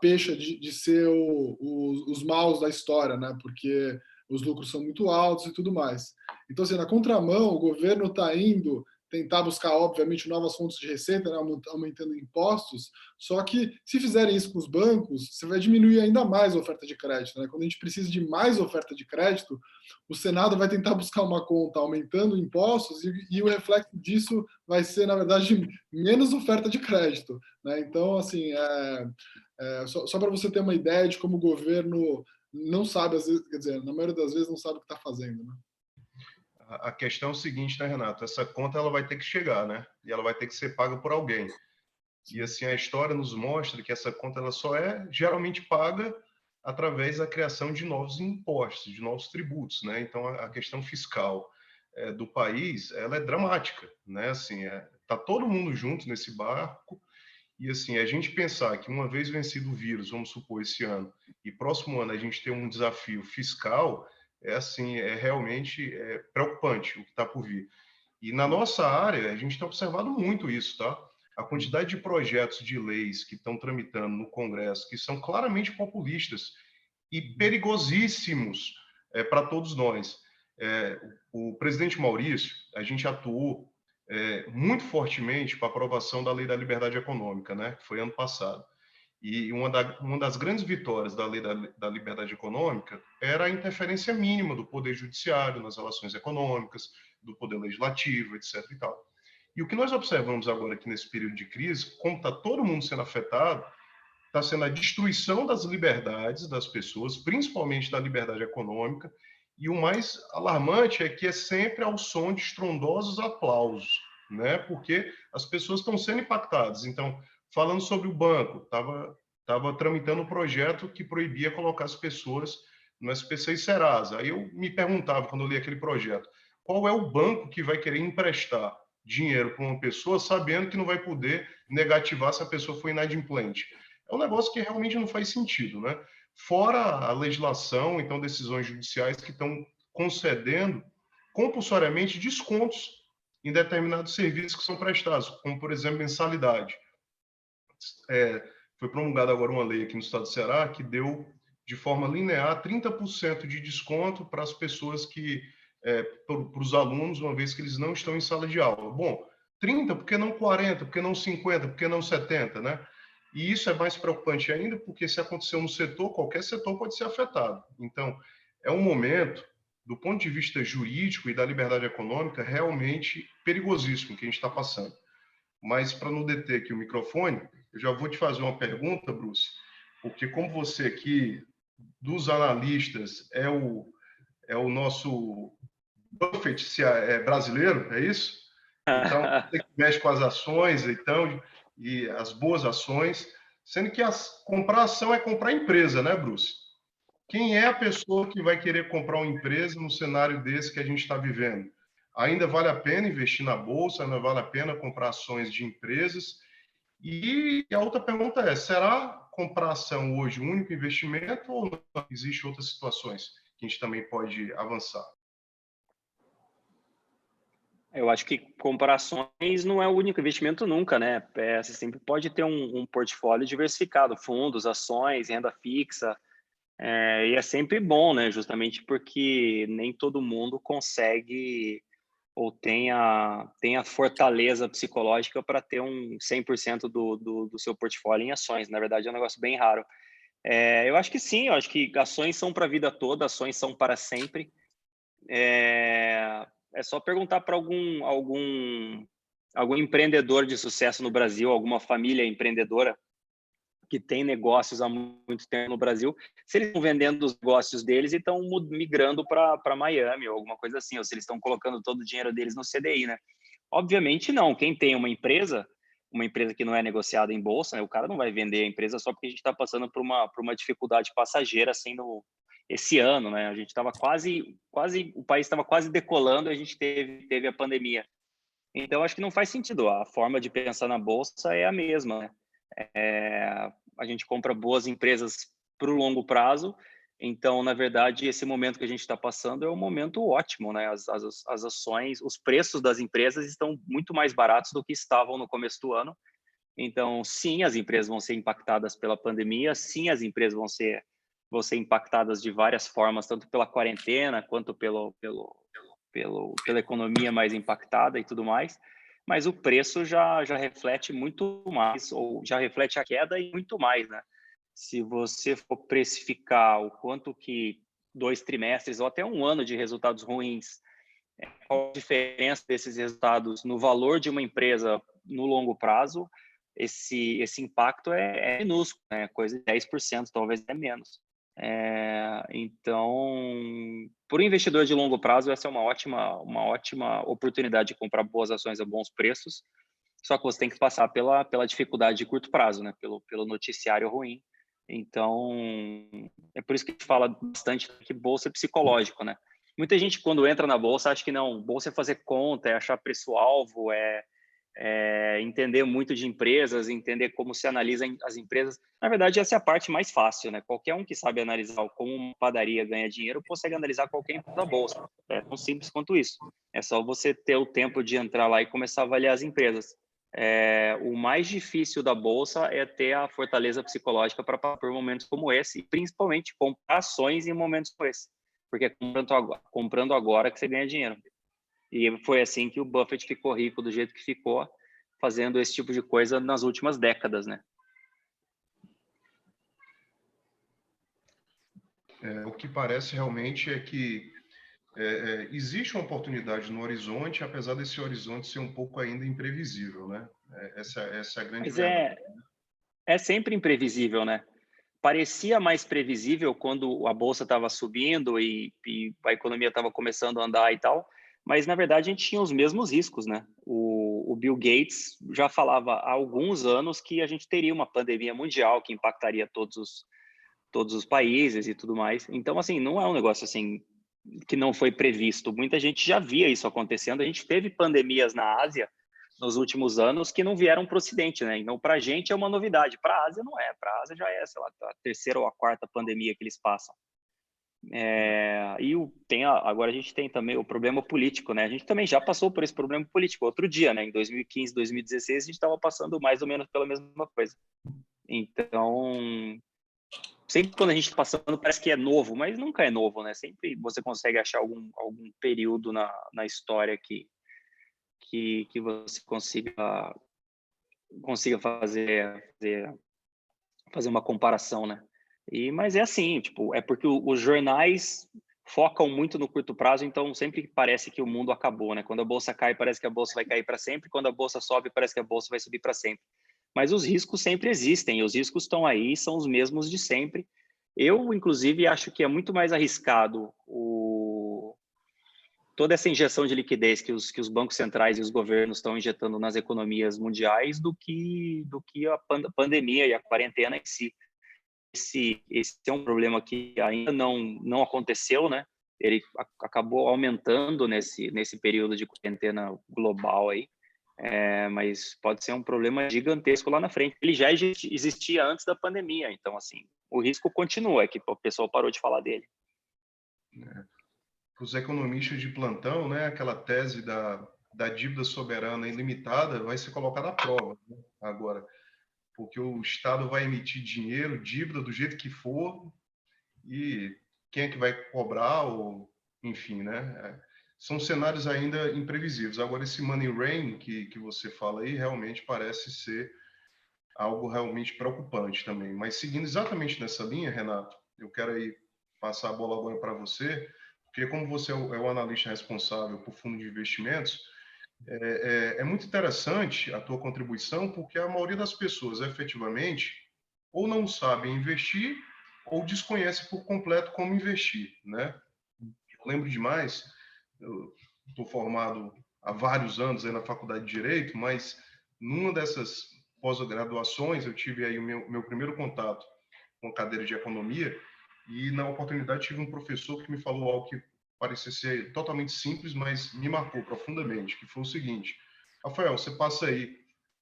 pecha de ser os maus da história, né? Porque os lucros são muito altos e tudo mais. Então, assim, na contramão, o governo está indo tentar buscar, obviamente, novas fontes de receita, né, aumentando impostos, só que se fizerem isso com os bancos, você vai diminuir ainda mais a oferta de crédito, né? Quando a gente precisa de mais oferta de crédito, o Senado vai tentar buscar uma conta aumentando impostos e o reflexo disso vai ser, na verdade, menos oferta de crédito, né? Então, assim, só para você ter uma ideia de como o governo não sabe, às vezes, quer dizer, na maioria das vezes não sabe o que está fazendo, né? A questão é o seguinte, né, Renato? Essa conta ela vai ter que chegar, né? E ela vai ter que ser paga por alguém. E assim a história nos mostra que essa conta ela só é geralmente paga através da criação de novos impostos, de novos tributos, né? Então a questão fiscal do país ela é dramática, né? Assim, tá todo mundo junto nesse barco. E assim, a gente pensar que uma vez vencido o vírus, vamos supor esse ano, e próximo ano a gente tem um desafio fiscal, é realmente preocupante o que está por vir. E na nossa área, a gente tem observado muito isso, tá? A quantidade de projetos de leis que estão tramitando no Congresso, que são claramente populistas e perigosíssimos para todos nós. O presidente Maurício, a gente atuou muito fortemente para a aprovação da Lei da Liberdade Econômica, né, que foi ano passado. E uma das grandes vitórias da Lei da Liberdade Econômica era a interferência mínima do Poder Judiciário nas relações econômicas, do Poder Legislativo, etc. e tal. E o que nós observamos agora aqui nesse período de crise, como está todo mundo sendo afetado, está sendo a destruição das liberdades das pessoas, principalmente da liberdade econômica, e o mais alarmante é que é sempre ao som de estrondosos aplausos, né? Porque as pessoas estão sendo impactadas. Então, falando sobre o banco, estava tramitando um projeto que proibia colocar as pessoas no SPC e Serasa. Aí eu me perguntava, quando eu li aquele projeto, qual é o banco que vai querer emprestar dinheiro para uma pessoa sabendo que não vai poder negativar se a pessoa for inadimplente? É um negócio que realmente não faz sentido, né? Fora a legislação, então, decisões judiciais que estão concedendo compulsoriamente descontos em determinados serviços que são prestados, como, por exemplo, mensalidade. Foi promulgada agora uma lei aqui no estado do Ceará que deu, de forma linear, 30% de desconto para as pessoas para os alunos, uma vez que eles não estão em sala de aula. Bom, 30, por que não 40, por que não 50, por que não 70, né? E isso é mais preocupante ainda, porque se acontecer no setor, qualquer setor pode ser afetado. Então, é um momento, do ponto de vista jurídico e da liberdade econômica, realmente perigosíssimo que a gente está passando. Mas, para não deter aqui o microfone, eu já vou te fazer uma pergunta, Bruce, porque como você aqui, dos analistas, é o nosso Buffett brasileiro, é isso? Então, você que mexe com as ações, então, e as boas ações, sendo que comprar ação é comprar empresa, né, Bruce? Quem é a pessoa que vai querer comprar uma empresa no cenário desse que a gente está vivendo? Ainda vale a pena investir na bolsa? Ainda vale a pena comprar ações de empresas? E a outra pergunta é, será comprar ação hoje o único investimento ou não? Existem outras situações que a gente também pode avançar? Eu acho que comprar ações não é o único investimento nunca, né? Você sempre pode ter um portfólio diversificado, fundos, ações, renda fixa, e é sempre bom, né? Justamente porque nem todo mundo consegue ou tem a fortaleza psicológica para ter um 100% do seu portfólio em ações. Na verdade, é um negócio bem raro. Eu acho que sim, eu acho que ações são para a vida toda, ações são para sempre. É só perguntar para algum empreendedor de sucesso no Brasil, alguma família empreendedora que tem negócios há muito tempo no Brasil, se eles estão vendendo os negócios deles e estão migrando para Miami ou alguma coisa assim, ou se eles estão colocando todo o dinheiro deles no CDI, né? Obviamente não. Quem tem uma empresa que não é negociada em bolsa, né, o cara não vai vender a empresa só porque a gente está passando por uma dificuldade passageira assim esse ano, né? A gente estava quase, o país estava quase decolando e a gente teve a pandemia. Então, acho que não faz sentido. A forma de pensar na bolsa é a mesma, né? A gente compra boas empresas para o longo prazo. Então, na verdade, esse momento que a gente está passando é um momento ótimo, né? As ações, os preços das empresas estão muito mais baratos do que estavam no começo do ano. Então, sim, as empresas vão ser impactadas pela pandemia, sim, as empresas vão ser impactadas de várias formas, tanto pela quarentena quanto pela economia mais impactada e tudo mais, mas o preço já reflete muito mais, ou já reflete a queda e muito mais, né? Se você for precificar o quanto que 2 trimestres ou até um ano de resultados ruins, qual a diferença desses resultados no valor de uma empresa no longo prazo, esse impacto é minúsculo, né? Coisa de 10%, talvez até menos. Então, para o investidor de longo prazo, essa é uma ótima oportunidade de comprar boas ações a bons preços, só que você tem que passar pela dificuldade de curto prazo, né? Pelo noticiário ruim. Então, é por isso que a gente fala bastante que bolsa é psicológico, né? Muita gente, quando entra na bolsa, acha que não, bolsa é fazer conta, é achar preço-alvo, entender muito de empresas, entender como se analisa as empresas. Na verdade, essa é a parte mais fácil, né? Qualquer um que sabe analisar como uma padaria ganha dinheiro consegue analisar qualquer empresa da bolsa. É tão simples quanto isso. É só você ter o tempo de entrar lá e começar a avaliar as empresas. O mais difícil da bolsa é ter a fortaleza psicológica para passar por momentos como esse, e principalmente comprar ações em momentos como esse, porque é comprando agora que você ganha dinheiro. E foi assim que o Buffett ficou rico do jeito que ficou, fazendo esse tipo de coisa nas últimas décadas, né? O que parece realmente é que existe uma oportunidade no horizonte, apesar desse horizonte ser um pouco ainda imprevisível, né? Essa é a grande Mas verdade. é sempre imprevisível, né? Parecia mais previsível quando a bolsa estava subindo e a economia estava começando a andar e tal, mas na verdade a gente tinha os mesmos riscos, né? O Bill Gates já falava há alguns anos que a gente teria uma pandemia mundial que impactaria todos os países e tudo mais. Então, assim, não é um negócio assim que não foi previsto. Muita gente já via isso acontecendo. A gente teve pandemias na Ásia nos últimos anos que não vieram para o Ocidente, né? Então, para a gente é uma novidade. Para a Ásia não é. Para a Ásia já é, sei lá, a terceira ou a quarta pandemia que eles passam. Agora a gente tem também o problema político, né? A gente também já passou por esse problema político outro dia, né? Em 2015, 2016, a gente estava passando mais ou menos pela mesma coisa. Então, sempre quando a gente está passando parece que é novo, mas nunca é novo, né? Sempre você consegue achar algum período na história que você consiga fazer uma comparação, né? Mas é assim, tipo, é porque os jornais focam muito no curto prazo, então sempre parece que o mundo acabou, né? Quando a bolsa cai, parece que a bolsa vai cair para sempre, quando a bolsa sobe, parece que a bolsa vai subir para sempre. Mas os riscos sempre existem, os riscos estão aí, são os mesmos de sempre. Eu, inclusive, acho que é muito mais arriscado toda essa injeção de liquidez que os bancos centrais e os governos estão injetando nas economias mundiais do que a pandemia e a quarentena em si. Esse é um problema que ainda não aconteceu, né? Ele acabou aumentando nesse período de quarentena global aí, mas pode ser um problema gigantesco lá na frente. Ele já existia antes da pandemia, então, assim, o risco continua, é que o pessoal parou de falar dele. Para os economistas de plantão, né, aquela tese da dívida soberana ilimitada vai ser colocada à prova, né, agora, porque o Estado vai emitir dinheiro, dívida do jeito que for, e quem é que vai cobrar, ou enfim, né? São cenários ainda imprevisíveis. Agora, esse money rain que você fala aí realmente parece ser algo realmente preocupante também. Mas seguindo exatamente nessa linha, Renato, eu quero aí passar a bola agora para você, porque como você é o analista responsável por fundo de investimentos, é muito interessante a tua contribuição, porque a maioria das pessoas efetivamente ou não sabem investir ou desconhece por completo como investir, né? Eu lembro demais, eu estou formado há vários anos aí na faculdade de Direito, mas numa dessas pós-graduações eu tive aí o meu primeiro contato com a cadeira de economia e na oportunidade tive um professor que me falou algo que parecia ser totalmente simples, mas me marcou profundamente, que foi o seguinte: Rafael, você passa aí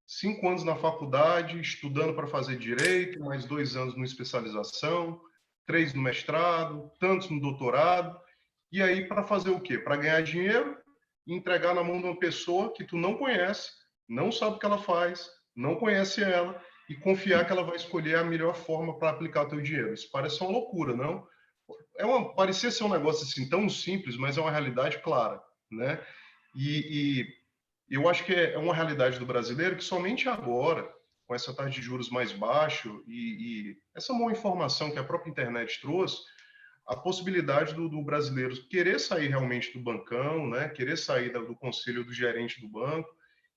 5 anos na faculdade estudando para fazer direito, mais 2 anos numa especialização, 3 no mestrado, tantos no doutorado, e aí para fazer o quê? Para ganhar dinheiro e entregar na mão de uma pessoa que tu não conhece, não sabe o que ela faz, não conhece ela, e confiar que ela vai escolher a melhor forma para aplicar o teu dinheiro. Isso parece uma loucura, não? Parecia ser um negócio assim tão simples, mas é uma realidade clara, né? E eu acho que é uma realidade do brasileiro que somente agora, com essa taxa de juros mais baixo e essa boa informação que a própria internet trouxe, a possibilidade do brasileiro querer sair realmente do bancão, né? Querer sair do conselho do gerente do banco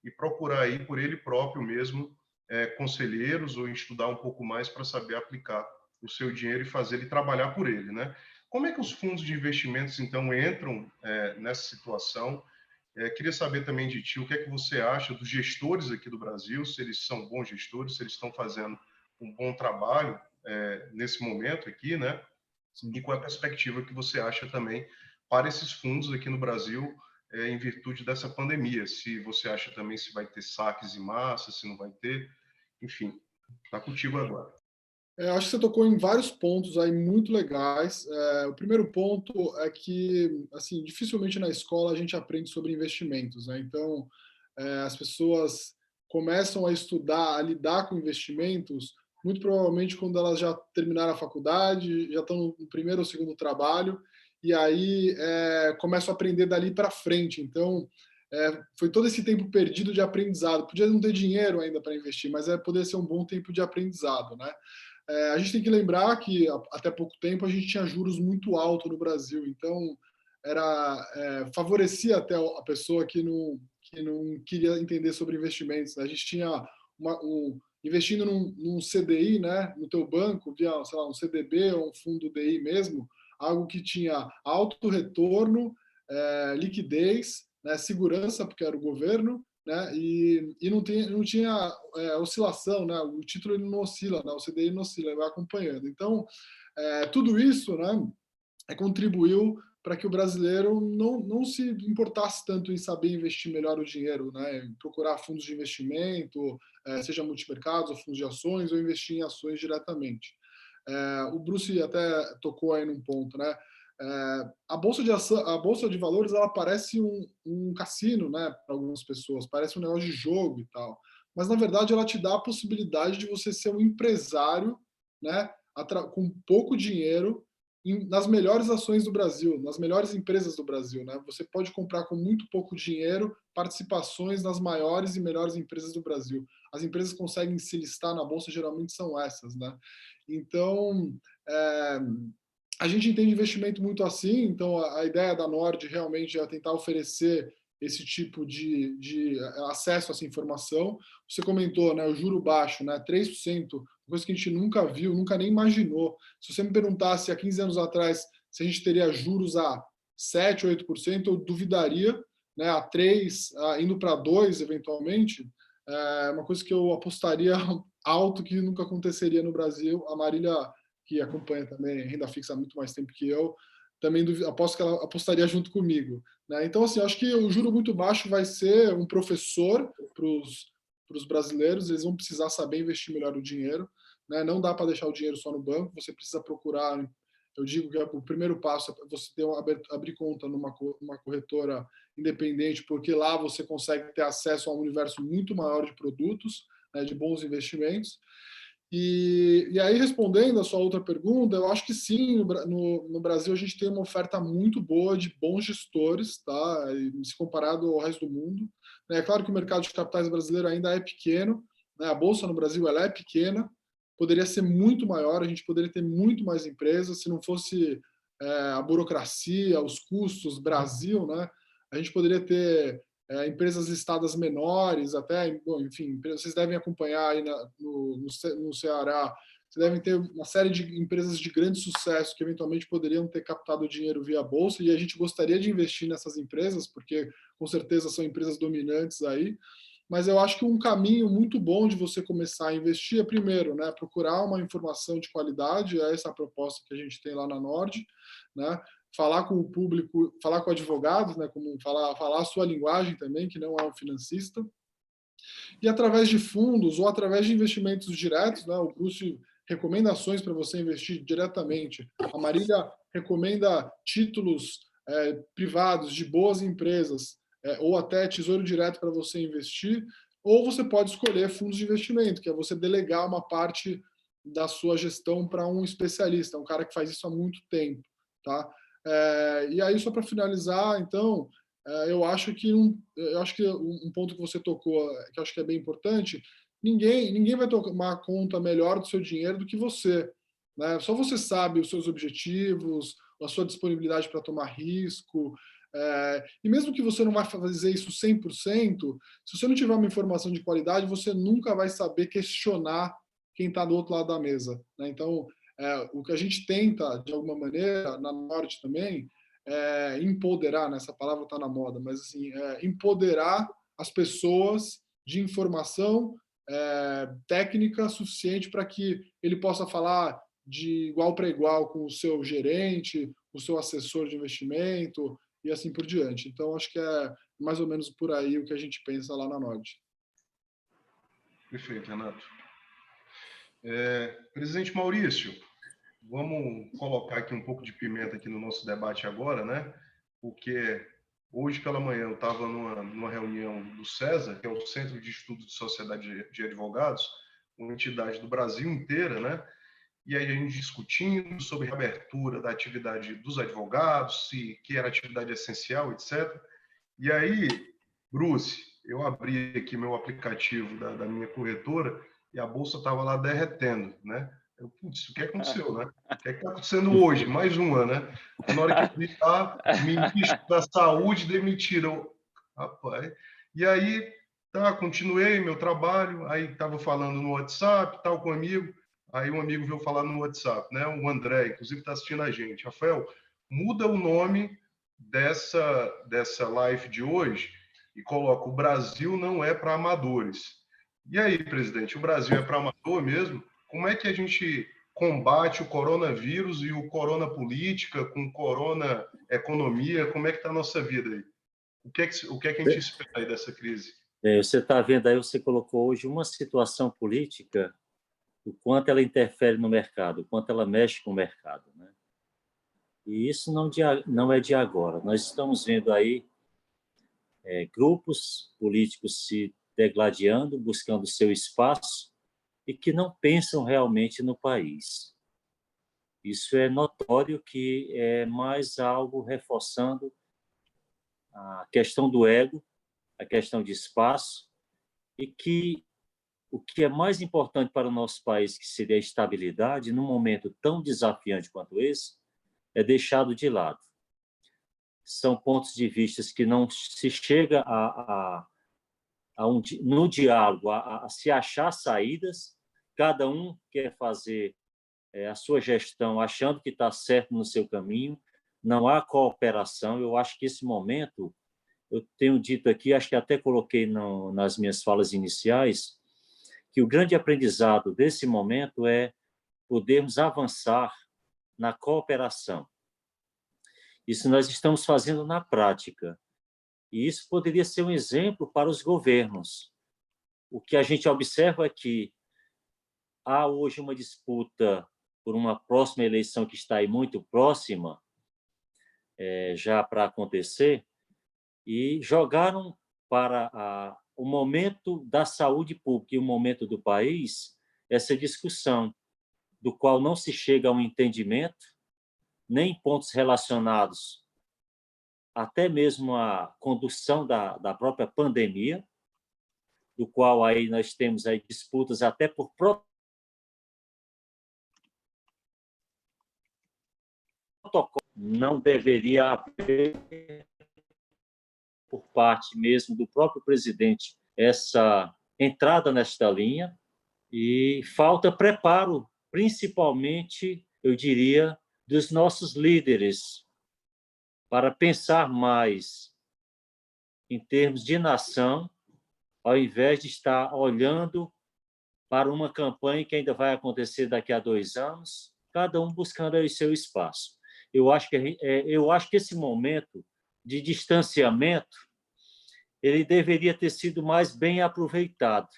e procurar aí por ele próprio mesmo conselheiros ou estudar um pouco mais para saber aplicar o seu dinheiro e fazer ele trabalhar por ele, né? Como é que os fundos de investimentos, então, entram nessa situação? Queria saber também de ti o que é que você acha dos gestores aqui do Brasil, se eles são bons gestores, se eles estão fazendo um bom trabalho nesse momento aqui, né? Sim. E qual é a perspectiva que você acha também para esses fundos aqui no Brasil em virtude dessa pandemia? Se você acha também se vai ter saques em massa, se não vai ter, enfim, está contigo agora. Acho que você tocou em vários pontos aí muito legais. O primeiro ponto é que, assim, dificilmente na escola a gente aprende sobre investimentos, né? Então, as pessoas começam a estudar, a lidar com investimentos, muito provavelmente quando elas já terminaram a faculdade, já estão no primeiro ou segundo trabalho, e aí começo a aprender dali para frente. Então, foi todo esse tempo perdido de aprendizado. Podia não ter dinheiro ainda para investir, mas poderia ser um bom tempo de aprendizado, né? A gente tem que lembrar que até pouco tempo a gente tinha juros muito altos no Brasil, então favorecia até a pessoa que não queria entender sobre investimentos, né? A gente tinha investindo num CDI, né, no teu banco, via, sei lá, um CDB ou um fundo DI mesmo, algo que tinha alto retorno, liquidez, né, segurança, porque era o governo, né, e não tinha oscilação, né, o título ele não oscila, né, o CDI não oscila, ele vai acompanhando. Então, tudo isso, né, contribuiu para que o brasileiro não se importasse tanto em saber investir melhor o dinheiro, né? Procurar fundos de investimento, seja multimercados ou fundos de ações, ou investir em ações diretamente. O Bruce até tocou aí num ponto, né? A bolsa de valores, ela parece um cassino, né? Para algumas pessoas, parece um negócio de jogo e tal. Mas na verdade ela te dá a possibilidade de você ser um empresário, né? Com pouco dinheiro, nas melhores ações do Brasil, nas melhores empresas do Brasil, né? Você pode comprar com muito pouco dinheiro participações nas maiores e melhores empresas do Brasil. As empresas que conseguem se listar na bolsa geralmente são essas, né? Então, a gente entende investimento muito assim. Então, a ideia da Nord realmente é tentar oferecer esse tipo de acesso a essa informação. Você comentou, né, o juro baixo, né, 3%, coisa que a gente nunca viu, nunca nem imaginou. Se você me perguntasse há 15 anos atrás se a gente teria juros a 7, 8%, eu duvidaria, né, a 3, indo para 2 eventualmente, é uma coisa que eu apostaria alto que nunca aconteceria no Brasil. A Marília, que acompanha também renda fixa há muito mais tempo que eu, também aposto que ela apostaria junto comigo, né? Então, assim, acho que o juro muito baixo vai ser um professor para os brasileiros. Eles vão precisar saber investir melhor o dinheiro, né? Não dá para deixar o dinheiro só no banco, você precisa procurar. Eu digo que o primeiro passo é você abrir conta numa corretora independente, porque lá você consegue ter acesso a um universo muito maior de produtos, né, de bons investimentos. E aí, respondendo a sua outra pergunta, eu acho que sim, no Brasil a gente tem uma oferta muito boa de bons gestores, tá? Se comparado ao resto do mundo. É claro que o mercado de capitais brasileiro ainda é pequeno, né? A Bolsa no Brasil ela é pequena, poderia ser muito maior, a gente poderia ter muito mais empresas, se não fosse a burocracia, os custos, Brasil, né? A gente poderia ter empresas listadas menores, até, bom, enfim, vocês devem acompanhar aí no Ceará, vocês devem ter uma série de empresas de grande sucesso que eventualmente poderiam ter captado dinheiro via bolsa, e a gente gostaria de investir nessas empresas, porque com certeza são empresas dominantes aí. Mas eu acho que um caminho muito bom de você começar a investir é, primeiro, né, procurar uma informação de qualidade, é essa a proposta que a gente tem lá na Nord, né? Falar com o público, falar com advogados, né, como falar a sua linguagem também, que não é um financista. E através de fundos ou através de investimentos diretos, né, o Bruce recomenda ações para você investir diretamente. A Marília recomenda títulos privados de boas empresas, ou até tesouro direto para você investir, ou você pode escolher fundos de investimento, que é você delegar uma parte da sua gestão para um especialista, um cara que faz isso há muito tempo, tá? E aí, só para finalizar, então, eu acho que um ponto que você tocou, que eu acho que é bem importante, ninguém vai tomar conta melhor do seu dinheiro do que você, né? Só você sabe os seus objetivos, a sua disponibilidade para tomar risco, e mesmo que você não vai fazer isso 100%, se você não tiver uma informação de qualidade, você nunca vai saber questionar quem está do outro lado da mesa, né? Então, o que a gente tenta, de alguma maneira, na Norte também, empoderar, né? Essa palavra está na moda, mas assim, empoderar as pessoas de informação técnica suficiente para que ele possa falar de igual para igual com o seu gerente, o seu assessor de investimento e assim por diante. Então, acho que é mais ou menos por aí o que a gente pensa lá na Nord. Perfeito, Renato. Presidente Maurício, vamos colocar aqui um pouco de pimenta aqui no nosso debate agora, né? Porque hoje pela manhã eu estava numa reunião do CESA, que é o Centro de Estudos de Sociedade de Advogados, uma entidade do Brasil inteira, né? e aí a gente discutindo sobre a abertura da atividade dos advogados, que era atividade essencial, etc. E aí, Bruce, eu abri aqui meu aplicativo da minha corretora e a bolsa estava lá derretendo, né? Putz, o que aconteceu, né? O que está acontecendo hoje? Mais uma, né? Na hora que eu vi lá, ministro da Saúde demitiram. Rapaz. E aí, tá, continuei meu trabalho, aí estava falando no WhatsApp, tal, com um amigo, aí um amigo veio falar no WhatsApp, né? O André, inclusive, está assistindo a gente. Rafael, muda o nome dessa live de hoje e coloca: o Brasil não é para amadores. E aí, presidente, o Brasil é para amador mesmo? Como é que a gente combate o coronavírus e o corona política com corona economia? Como é que está a nossa vida aí? O que é que a gente espera aí dessa crise? Você está vendo aí, você colocou hoje uma situação política, o quanto ela interfere no mercado, o quanto ela mexe com o mercado, né? E isso não é de agora. Nós estamos vendo aí grupos políticos se degladiando, buscando seu espaço e que não pensam realmente no país. Isso é notório, que é mais algo reforçando a questão do ego, a questão de espaço, e que o que é mais importante para o nosso país, que seria a estabilidade, num momento tão desafiante quanto esse, é deixado de lado. São pontos de vista que não se chega no diálogo, a se achar saídas, cada um quer fazer a sua gestão achando que está certo no seu caminho, não há cooperação. Eu acho que esse momento, eu tenho dito aqui, acho que até coloquei nas minhas falas iniciais, que o grande aprendizado desse momento é podermos avançar na cooperação. Isso nós estamos fazendo na prática. E isso poderia ser um exemplo para os governos. O que a gente observa é que há hoje uma disputa por uma próxima eleição que está aí muito próxima, já para acontecer, e jogaram para o momento da saúde pública e o momento do país essa discussão, do qual não se chega a um entendimento, nem em pontos relacionados até mesmo à condução da própria pandemia, do qual aí nós temos aí disputas até por protocolo. Não deveria haver, por parte mesmo do próprio presidente, essa entrada nesta linha, e falta preparo, principalmente, eu diria, dos nossos líderes, para pensar mais em termos de nação, ao invés de estar olhando para uma campanha que ainda vai acontecer daqui a 2 anos, cada um buscando o seu espaço. Eu acho que esse momento de distanciamento ele deveria ter sido mais bem aproveitado.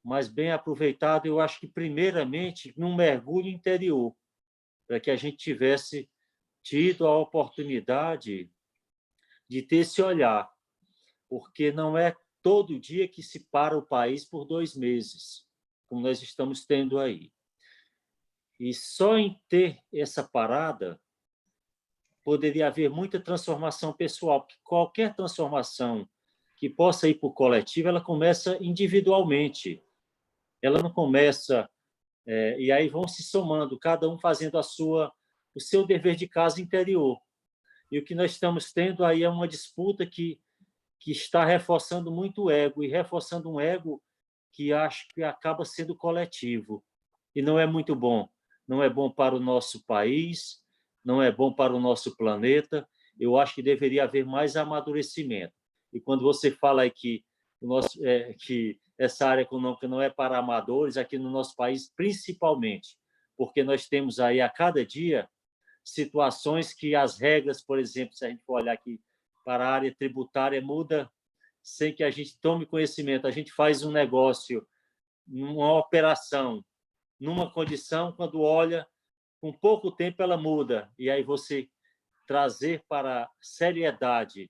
Mais bem aproveitado, eu acho que, primeiramente, num mergulho interior, para que a gente tivesse tido a oportunidade de ter esse olhar, porque não é todo dia que se para o país por 2 meses, como nós estamos tendo aí. E só em ter essa parada poderia haver muita transformação pessoal, porque qualquer transformação que possa ir para o coletivo, ela começa individualmente. Ela não começa... e aí vão se somando, cada um fazendo o seu dever de casa interior. E o que nós estamos tendo aí é uma disputa que está reforçando muito o ego, e reforçando um ego que acho que acaba sendo coletivo. E não é muito bom. Não é bom para o nosso país, não é bom para o nosso planeta. Eu acho que deveria haver mais amadurecimento. E quando você fala aí que essa área econômica não é para amadores, aqui no nosso país, principalmente, porque nós temos aí a cada dia situações que as regras, por exemplo, se a gente for olhar aqui para a área tributária, muda sem que a gente tome conhecimento. A gente faz um negócio, uma operação, numa condição, quando olha, com pouco tempo ela muda. E aí você trazer para a seriedade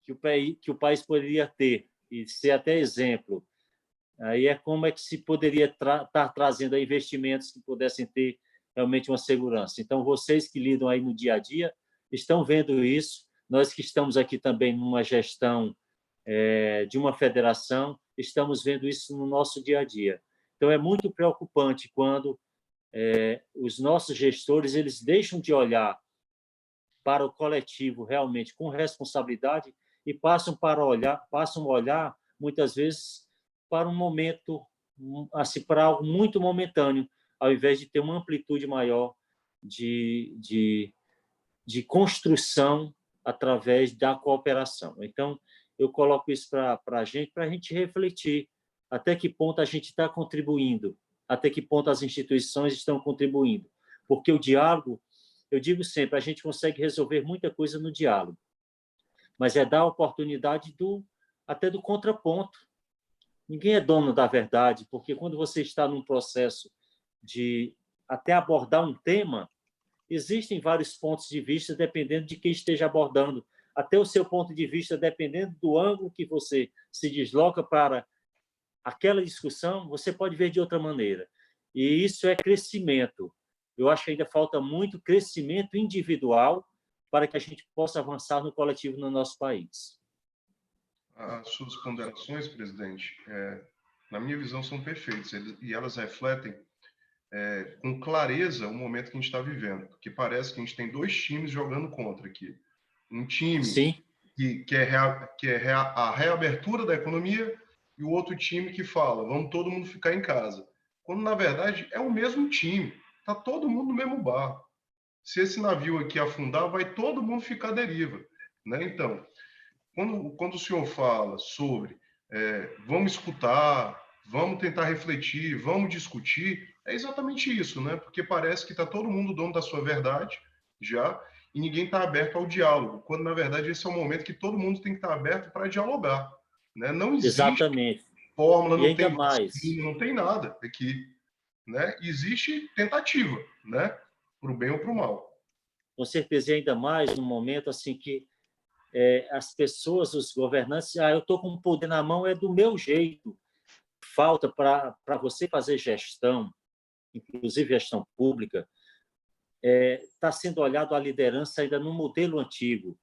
que o país poderia ter, e ser até exemplo Aí é como é que se poderia estar trazendo investimentos que pudessem ter realmente uma segurança. Então, vocês que lidam aí no dia a dia estão vendo isso, nós que estamos aqui também numa gestão de uma federação, estamos vendo isso no nosso dia a dia. Então, é muito preocupante quando os nossos gestores eles deixam de olhar para o coletivo realmente com responsabilidade e passam a olhar muitas vezes para um momento, assim, para algo muito momentâneo, ao invés de ter uma amplitude maior de construção através da cooperação. Então, eu coloco isso para a gente refletir até que ponto a gente está contribuindo, até que ponto as instituições estão contribuindo. Porque o diálogo, eu digo sempre, a gente consegue resolver muita coisa no diálogo, mas é dar a oportunidade até do contraponto. Ninguém é dono da verdade, porque quando você está num processo de até abordar um tema, existem vários pontos de vista dependendo de quem esteja abordando. Até o seu ponto de vista, dependendo do ângulo que você se desloca para aquela discussão, você pode ver de outra maneira. E isso é crescimento. Eu acho que ainda falta muito crescimento individual para que a gente possa avançar no coletivo no nosso país. As suas ponderações, presidente, na minha visão, são perfeitas e elas refletem com clareza o momento que a gente está vivendo, porque parece que a gente tem dois times jogando contra aqui. Um time Sim. que é a reabertura da economia e o outro time que fala, vamos todo mundo ficar em casa. Quando, na verdade, é o mesmo time, está todo mundo no mesmo barco. Se esse navio aqui afundar, vai todo mundo ficar à deriva, né? Então, quando o senhor fala sobre vamos escutar, vamos tentar refletir, vamos discutir, é exatamente isso, né? Porque parece que está todo mundo dono da sua verdade já e ninguém está aberto ao diálogo, quando na verdade esse é o momento que todo mundo tem que estar aberto para dialogar, né? Não existe Exatamente. fórmula, E não ainda tem mais, não tem nada aqui, né? Existe tentativa, né? Para o bem ou para o mal. com certeza, e ainda mais no momento assim que as pessoas, os governantes, eu estou com o poder na mão, é do meu jeito. Falta para você fazer gestão, inclusive gestão pública, está sendo olhado a liderança ainda no modelo antigo,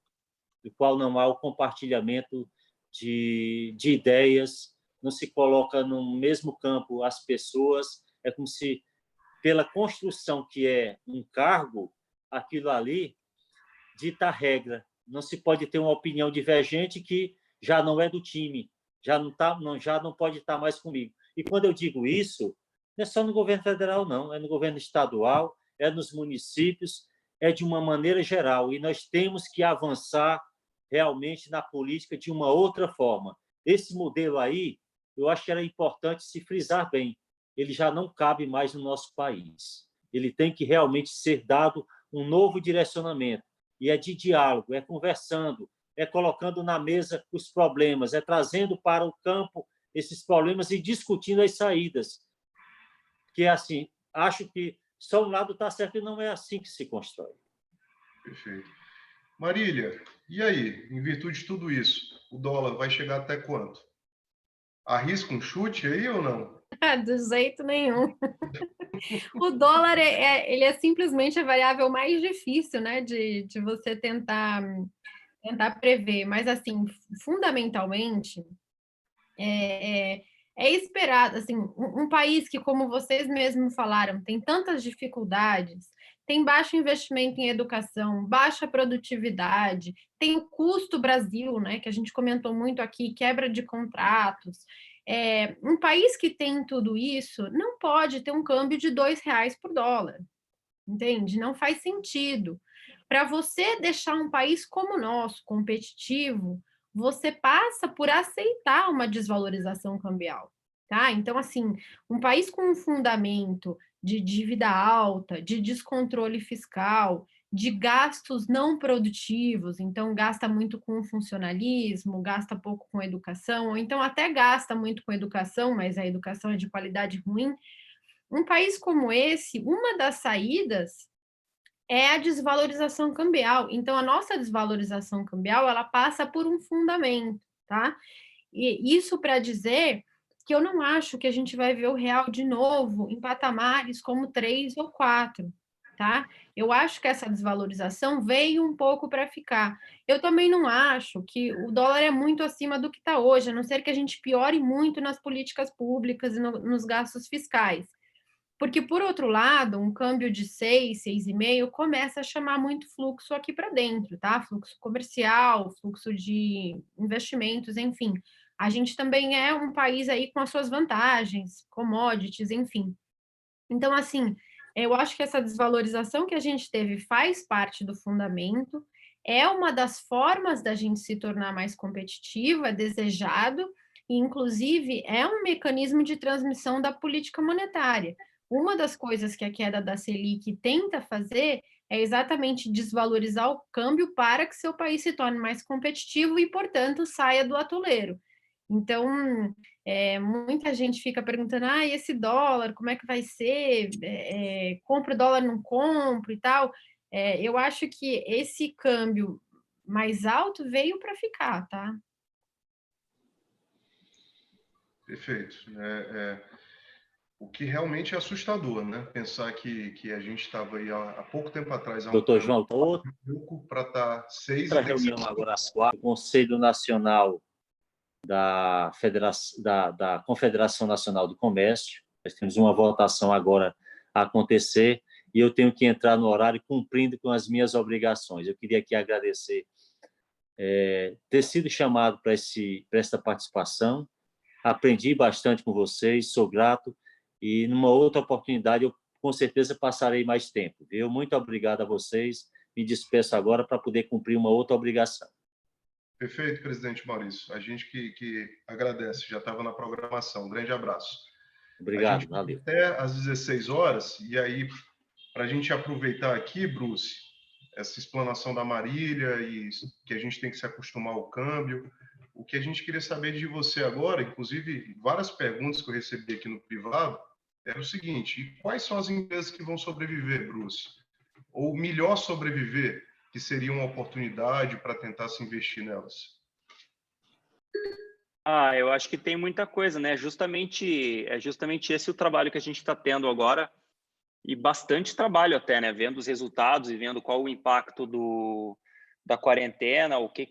do qual não há o compartilhamento de ideias, não se coloca no mesmo campo as pessoas, é como se, pela construção que é um cargo, aquilo ali dita a regra. Não se pode ter uma opinião divergente que já não é do time, já não pode estar mais comigo. E quando eu digo isso, não é só no governo federal, não, é no governo estadual, é nos municípios, é de uma maneira geral. E nós temos que avançar realmente na política de uma outra forma. Esse modelo aí, eu acho que era importante se frisar bem. Ele já não cabe mais no nosso país. Ele tem que realmente ser dado um novo direcionamento. E é de diálogo, é conversando, é colocando na mesa os problemas, é trazendo para o campo esses problemas e discutindo as saídas. Que, assim, acho que só um lado está certo e não é assim que se constrói. Perfeito. Marília, e aí, em virtude de tudo isso, o dólar vai chegar até quanto? Arrisca um chute aí ou não? Do jeito nenhum. O dólar ele é simplesmente a variável mais difícil, né, de você tentar prever. Mas, assim, fundamentalmente, é esperado, assim, um país que, como vocês mesmos falaram, tem tantas dificuldades, tem baixo investimento em educação, baixa produtividade, tem o custo Brasil, né, que a gente comentou muito aqui, quebra de contratos. Um país que tem tudo isso não pode ter um câmbio de R$ 2 por dólar, entende? Não faz sentido. Para você deixar um país como o nosso competitivo, você passa por aceitar uma desvalorização cambial, tá? Então, assim, um país com um fundamento de dívida alta, de descontrole fiscal, de gastos não produtivos, então gasta muito com funcionalismo, gasta pouco com educação, ou então até gasta muito com educação, mas a educação é de qualidade ruim. Um país como esse, uma das saídas é a desvalorização cambial. Então, a nossa desvalorização cambial, ela passa por um fundamento, tá? E isso para dizer que eu não acho que a gente vai ver o real de novo em patamares como 3 ou 4, tá? Eu acho que essa desvalorização veio um pouco para ficar. Eu também não acho que o dólar é muito acima do que está hoje, a não ser que a gente piore muito nas políticas públicas e nos gastos fiscais. Porque, por outro lado, um câmbio de 6, 6,5 começa a chamar muito fluxo aqui para dentro, tá? Fluxo comercial, fluxo de investimentos, enfim. A gente também é um país aí com as suas vantagens, commodities, enfim. Então, assim, eu acho que essa desvalorização que a gente teve faz parte do fundamento, é uma das formas da gente se tornar mais competitivo, é desejado, e inclusive é um mecanismo de transmissão da política monetária. Uma das coisas que a queda da Selic tenta fazer é exatamente desvalorizar o câmbio para que seu país se torne mais competitivo e, portanto, saia do atoleiro. Então, muita gente fica perguntando, ah, e esse dólar, como é que vai ser? Compro dólar, não compro e tal. Eu acho que esse câmbio mais alto veio para ficar, tá? Perfeito. O que realmente é assustador, né? Pensar que a gente estava aí há pouco tempo atrás, há um Doutor João, outra pouco para estar 6 e reunião agora às 4, o Conselho Nacional da Confederação Nacional do Comércio. Nós temos uma votação agora a acontecer e eu tenho que entrar no horário cumprindo com as minhas obrigações. Eu queria aqui agradecer ter sido chamado para esta participação. Aprendi bastante com vocês, sou grato e numa outra oportunidade eu com certeza passarei mais tempo. Viu? Muito obrigado a vocês. Me despeço agora para poder cumprir uma outra obrigação. Perfeito, presidente Maurício. A gente que agradece, já estava na programação. Um grande abraço. Obrigado, a gente valeu. Até às 16 horas, e aí, para a gente aproveitar aqui, Bruce, essa explanação da Marília e que a gente tem que se acostumar ao câmbio, o que a gente queria saber de você agora, inclusive várias perguntas que eu recebi aqui no privado, era o seguinte: e quais são as empresas que vão sobreviver, Bruce? Ou melhor sobreviver, que seria uma oportunidade para tentar se investir nelas? Eu acho que tem muita coisa, né? É justamente esse o trabalho que a gente está tendo agora, e bastante trabalho até, né? Vendo os resultados e vendo qual o impacto da quarentena, o que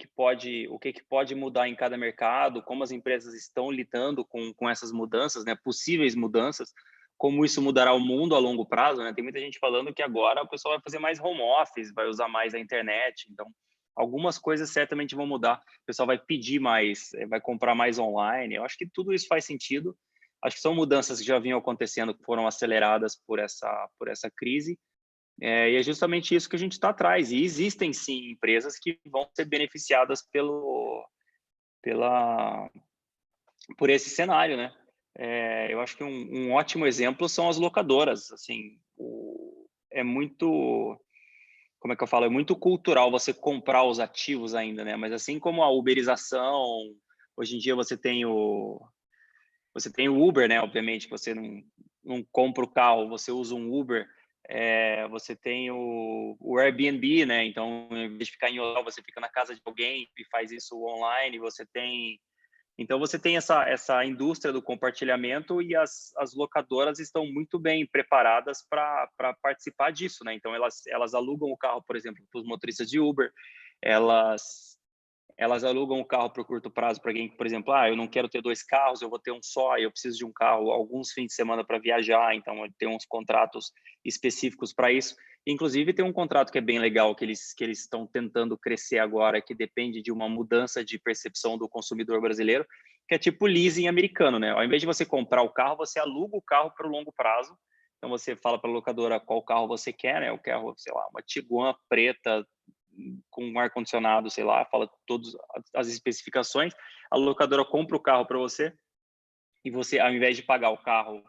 pode mudar em cada mercado, como as empresas estão lidando com essas mudanças, né? Possíveis mudanças, como isso mudará o mundo a longo prazo, né? Tem muita gente falando que agora o pessoal vai fazer mais home office, vai usar mais a internet, então algumas coisas certamente vão mudar. O pessoal vai pedir mais, vai comprar mais online. Eu acho que tudo isso faz sentido. Acho que são mudanças que já vinham acontecendo, que foram aceleradas por essa crise. E é justamente isso que a gente está atrás. E existem, sim, empresas que vão ser beneficiadas por esse cenário, né? Eu acho que um ótimo exemplo são as locadoras. Assim, é muito... Como é que eu falo? É muito cultural você comprar os ativos ainda, né? Mas assim como a uberização, hoje em dia você tem o Uber, né? Obviamente, que você não compra o carro, você usa um Uber. Você tem o Airbnb, né? Então, em vez de ficar em hotel, você fica na casa de alguém e faz isso online. Então, você tem essa indústria do compartilhamento e as locadoras estão muito bem preparadas para participar disso, né? Então, elas alugam o carro, por exemplo, para os motoristas de Uber, elas alugam o carro para o curto prazo para alguém que, por exemplo, eu não quero ter 2 carros, eu vou ter um só, eu preciso de um carro alguns fins de semana para viajar, então tem uns contratos específicos para isso. Inclusive, tem um contrato que é bem legal, que eles estão tentando crescer agora, que depende de uma mudança de percepção do consumidor brasileiro, que é tipo leasing americano, né? Ao invés de você comprar o carro, você aluga o carro para o longo prazo. Então, você fala para a locadora qual carro você quer, né? Eu quero, sei lá, uma Tiguan preta, com um ar-condicionado, sei lá, fala todas as especificações, a locadora compra o carro para você e você, ao invés de pagar o carro,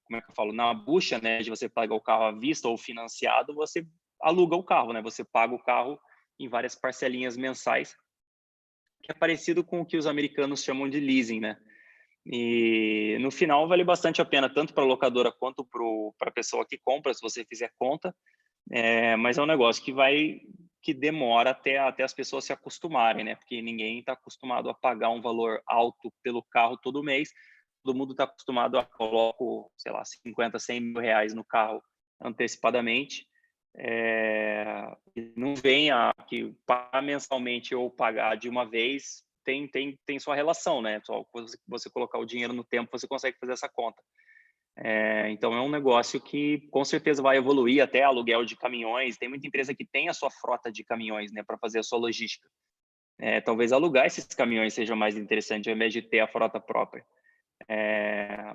como é que eu falo, na bucha, né, de você pagar o carro à vista ou financiado, você aluga o carro, né, você paga o carro em várias parcelinhas mensais, que é parecido com o que os americanos chamam de leasing, né, e no final vale bastante a pena, tanto para a locadora quanto para a pessoa que compra, se você fizer conta. Mas é um negócio que vai que demora até as pessoas se acostumarem, né? Porque ninguém está acostumado a pagar um valor alto pelo carro todo mês. Todo mundo está acostumado a colocar, sei lá, 50, 100 mil reais no carro antecipadamente. Não vem que pagar mensalmente ou pagar de uma vez tem sua relação, né? Só você colocar o dinheiro no tempo, você consegue fazer essa conta. Então, é um negócio que com certeza vai evoluir até aluguel de caminhões. Tem muita empresa que tem a sua frota de caminhões, né, para fazer a sua logística. Talvez alugar esses caminhões seja mais interessante ao invés de ter a frota própria.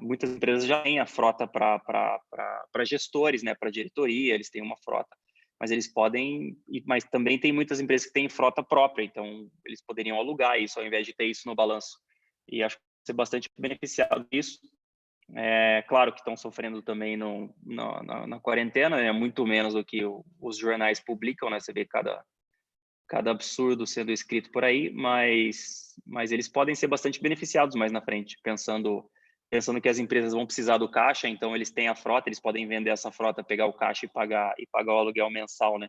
Muitas empresas já têm a frota para gestores, né, para diretoria, eles têm uma frota. Mas eles podem, mas também tem muitas empresas que têm frota própria, então eles poderiam alugar isso ao invés de ter isso no balanço. E acho que ser bastante beneficiado disso. Claro que estão sofrendo também na quarentena, né? Muito menos do que os jornais publicam, né? Você vê cada absurdo sendo escrito por aí, mas eles podem ser bastante beneficiados mais na frente, pensando que as empresas vão precisar do caixa, então eles têm a frota, eles podem vender essa frota, pegar o caixa e pagar o aluguel mensal, né?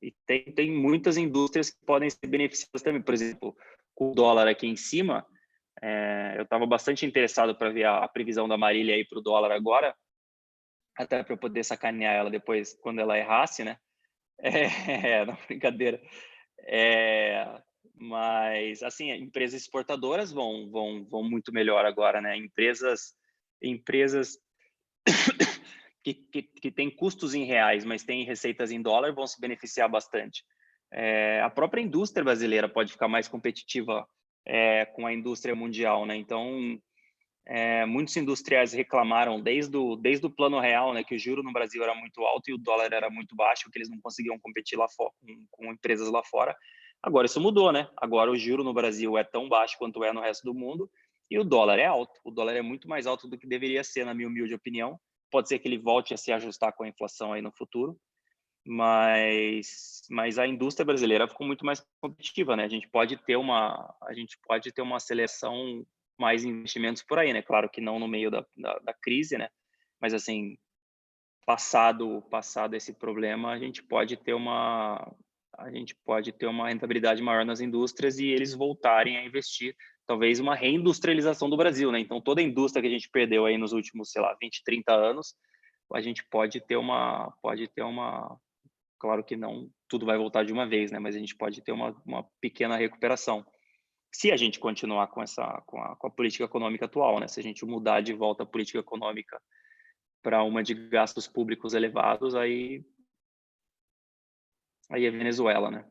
E tem muitas indústrias que podem ser beneficiadas também, por exemplo, com o dólar aqui em cima. Eu estava bastante interessado para ver a previsão da Marília aí para o dólar agora, até para eu poder sacanear ela depois quando ela errasse, né? Não, brincadeira. Mas, assim, empresas exportadoras vão muito melhor agora, né? Empresas que têm custos em reais, mas têm receitas em dólar, vão se beneficiar bastante. A própria indústria brasileira pode ficar mais competitiva com a indústria mundial, né? Então, muitos industriais reclamaram desde o Plano Real, né, que o juro no Brasil era muito alto e o dólar era muito baixo, que eles não conseguiam competir lá fora com empresas lá fora. Agora isso mudou, né? Agora o juro no Brasil é tão baixo quanto é no resto do mundo e o dólar é alto. O dólar é muito mais alto do que deveria ser, na minha humilde opinião. Pode ser que ele volte a se ajustar com a inflação aí no futuro, mas a indústria brasileira ficou muito mais competitiva, né? A gente pode ter uma seleção, mais investimentos por aí, né? Claro que não no meio da crise, né? Mas assim, passado esse problema, a gente pode ter uma rentabilidade maior nas indústrias e eles voltarem a investir, talvez uma reindustrialização do Brasil, né? Então toda a indústria que a gente perdeu aí nos últimos, sei lá, 20, 30 anos, a gente pode ter uma, claro que não tudo vai voltar de uma vez, né? Mas a gente pode ter uma pequena recuperação. Se a gente continuar com a política econômica atual, né? Se a gente mudar de volta a política econômica para uma de gastos públicos elevados, aí é Venezuela, né?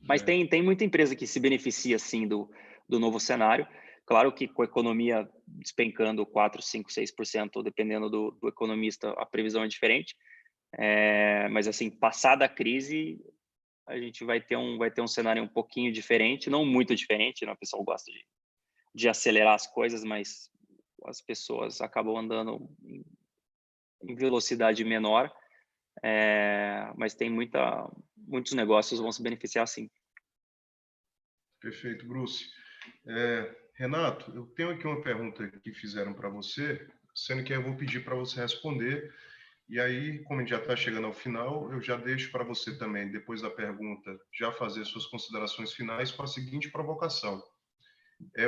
Mas tem muita empresa que se beneficia, sim, do novo cenário. Claro que com a economia despencando 4%, 5%, 6%, dependendo do economista, a previsão é diferente. Mas, assim, passada a crise, a gente vai ter um cenário um pouquinho diferente, não muito diferente, né? O pessoal gosta de acelerar as coisas, mas as pessoas acabam andando em velocidade menor, mas tem muitos negócios vão se beneficiar, sim. Perfeito, Bruce. Renato, eu tenho aqui uma pergunta que fizeram para você, sendo que eu vou pedir para você responder. E aí, como a gente já está chegando ao final, eu já deixo para você também, depois da pergunta, já fazer suas considerações finais com a seguinte provocação.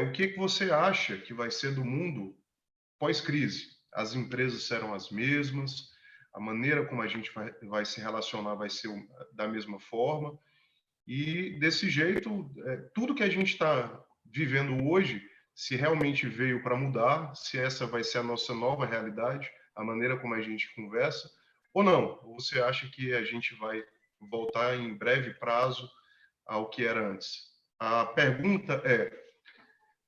O que você acha que vai ser do mundo pós-crise? As empresas serão as mesmas? A maneira como a gente vai se relacionar vai ser da mesma forma? E, desse jeito, tudo que a gente está vivendo hoje, se realmente veio para mudar, se essa vai ser a nossa nova realidade, a maneira como a gente conversa, ou não? Ou você acha que a gente vai voltar em breve prazo ao que era antes? A pergunta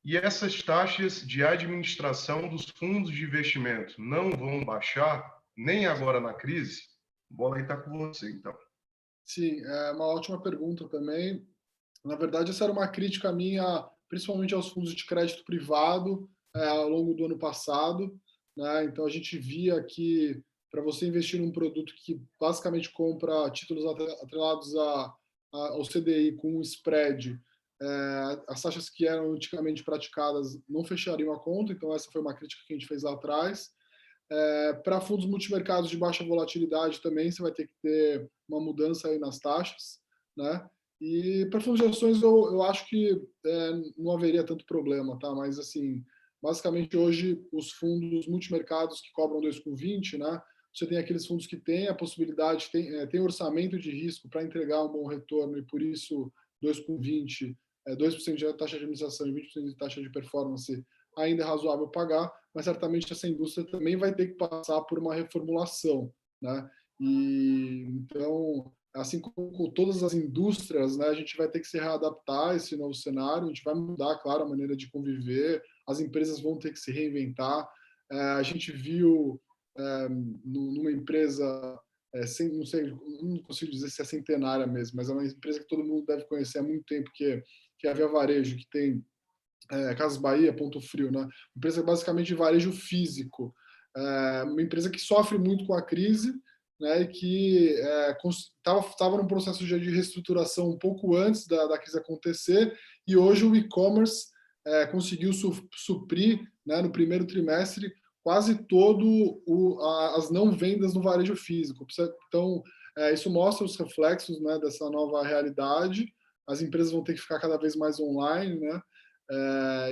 e essas taxas de administração dos fundos de investimento não vão baixar nem agora na crise? A bola aí está com você, então. Sim, é uma ótima pergunta também. Na verdade, essa era uma crítica minha, principalmente aos fundos de crédito privado, ao longo do ano passado, né? Então, a gente via que para você investir num produto que basicamente compra títulos atrelados ao CDI com um spread, as taxas que eram antigamente praticadas não fechariam a conta, então essa foi uma crítica que a gente fez lá atrás. Para fundos multimercados de baixa volatilidade também você vai ter que ter uma mudança aí nas taxas, né? E para fundos de ações eu acho que não haveria tanto problema, tá? Mas assim, basicamente hoje os fundos multimercados que cobram 2,20, né? Você tem aqueles fundos que têm a possibilidade, tem orçamento de risco para entregar um bom retorno e por isso 2,20, 2% de taxa de administração e 20% de taxa de performance ainda é razoável pagar, mas certamente essa indústria também vai ter que passar por uma reformulação, né? E então, assim como com todas as indústrias, né, a gente vai ter que se readaptar a esse novo cenário, a gente vai mudar, claro, a maneira de conviver, as empresas vão ter que se reinventar. A gente viu numa empresa, não sei, não consigo dizer se é centenária mesmo, mas é uma empresa que todo mundo deve conhecer há muito tempo, que é a Via Varejo, que tem Casas Bahia, Ponto Frio, né? Uma empresa basicamente de varejo físico, uma empresa que sofre muito com a crise, né? E que estava num processo de reestruturação um pouco antes da crise acontecer, e hoje o e-commerce conseguiu suprir, né, no primeiro trimestre quase todo as não vendas no varejo físico. Então, isso mostra os reflexos, né, dessa nova realidade. As empresas vão ter que ficar cada vez mais online, né?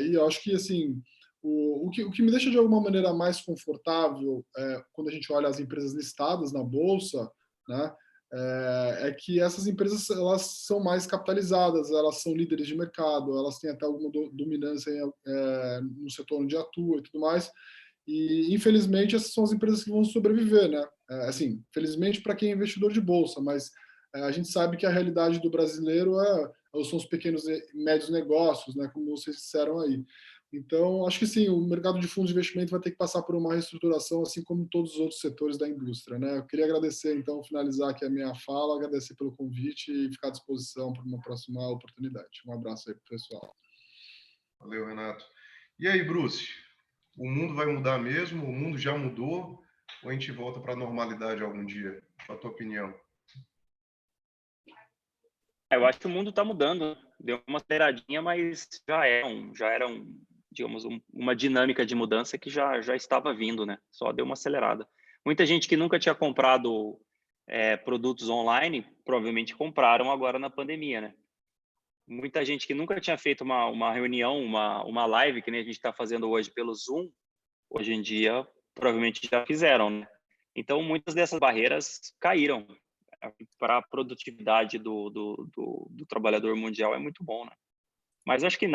E eu acho que assim o que me deixa de alguma maneira mais confortável quando a gente olha as empresas listadas na bolsa, né, é que essas empresas elas são mais capitalizadas, elas são líderes de mercado, elas têm até alguma dominância no setor onde atua e tudo mais. E infelizmente essas são as empresas que vão sobreviver, né? Assim, felizmente para quem é investidor de bolsa, mas a gente sabe que a realidade do brasileiro são os pequenos e médios negócios, né, como vocês disseram aí. Então, acho que sim, o mercado de fundos de investimento vai ter que passar por uma reestruturação, assim como todos os outros setores da indústria, né? Eu queria agradecer, então, finalizar aqui a minha fala, agradecer pelo convite e ficar à disposição para uma próxima oportunidade. Um abraço aí, pessoal. Valeu, Renato. E aí, Bruce? O mundo vai mudar mesmo? O mundo já mudou? Ou a gente volta para a normalidade algum dia? Qual a tua opinião? Eu acho que o mundo está mudando. Deu uma aceleradinha, mas já era digamos, uma dinâmica de mudança que já estava vindo, né? Só deu uma acelerada. Muita gente que nunca tinha comprado produtos online, provavelmente compraram agora na pandemia, né? Muita gente que nunca tinha feito uma reunião, uma live, que nem a gente está fazendo hoje pelo Zoom, hoje em dia provavelmente já fizeram, né? Então, muitas dessas barreiras caíram. Para a produtividade do trabalhador mundial é muito bom, né? Mas acho que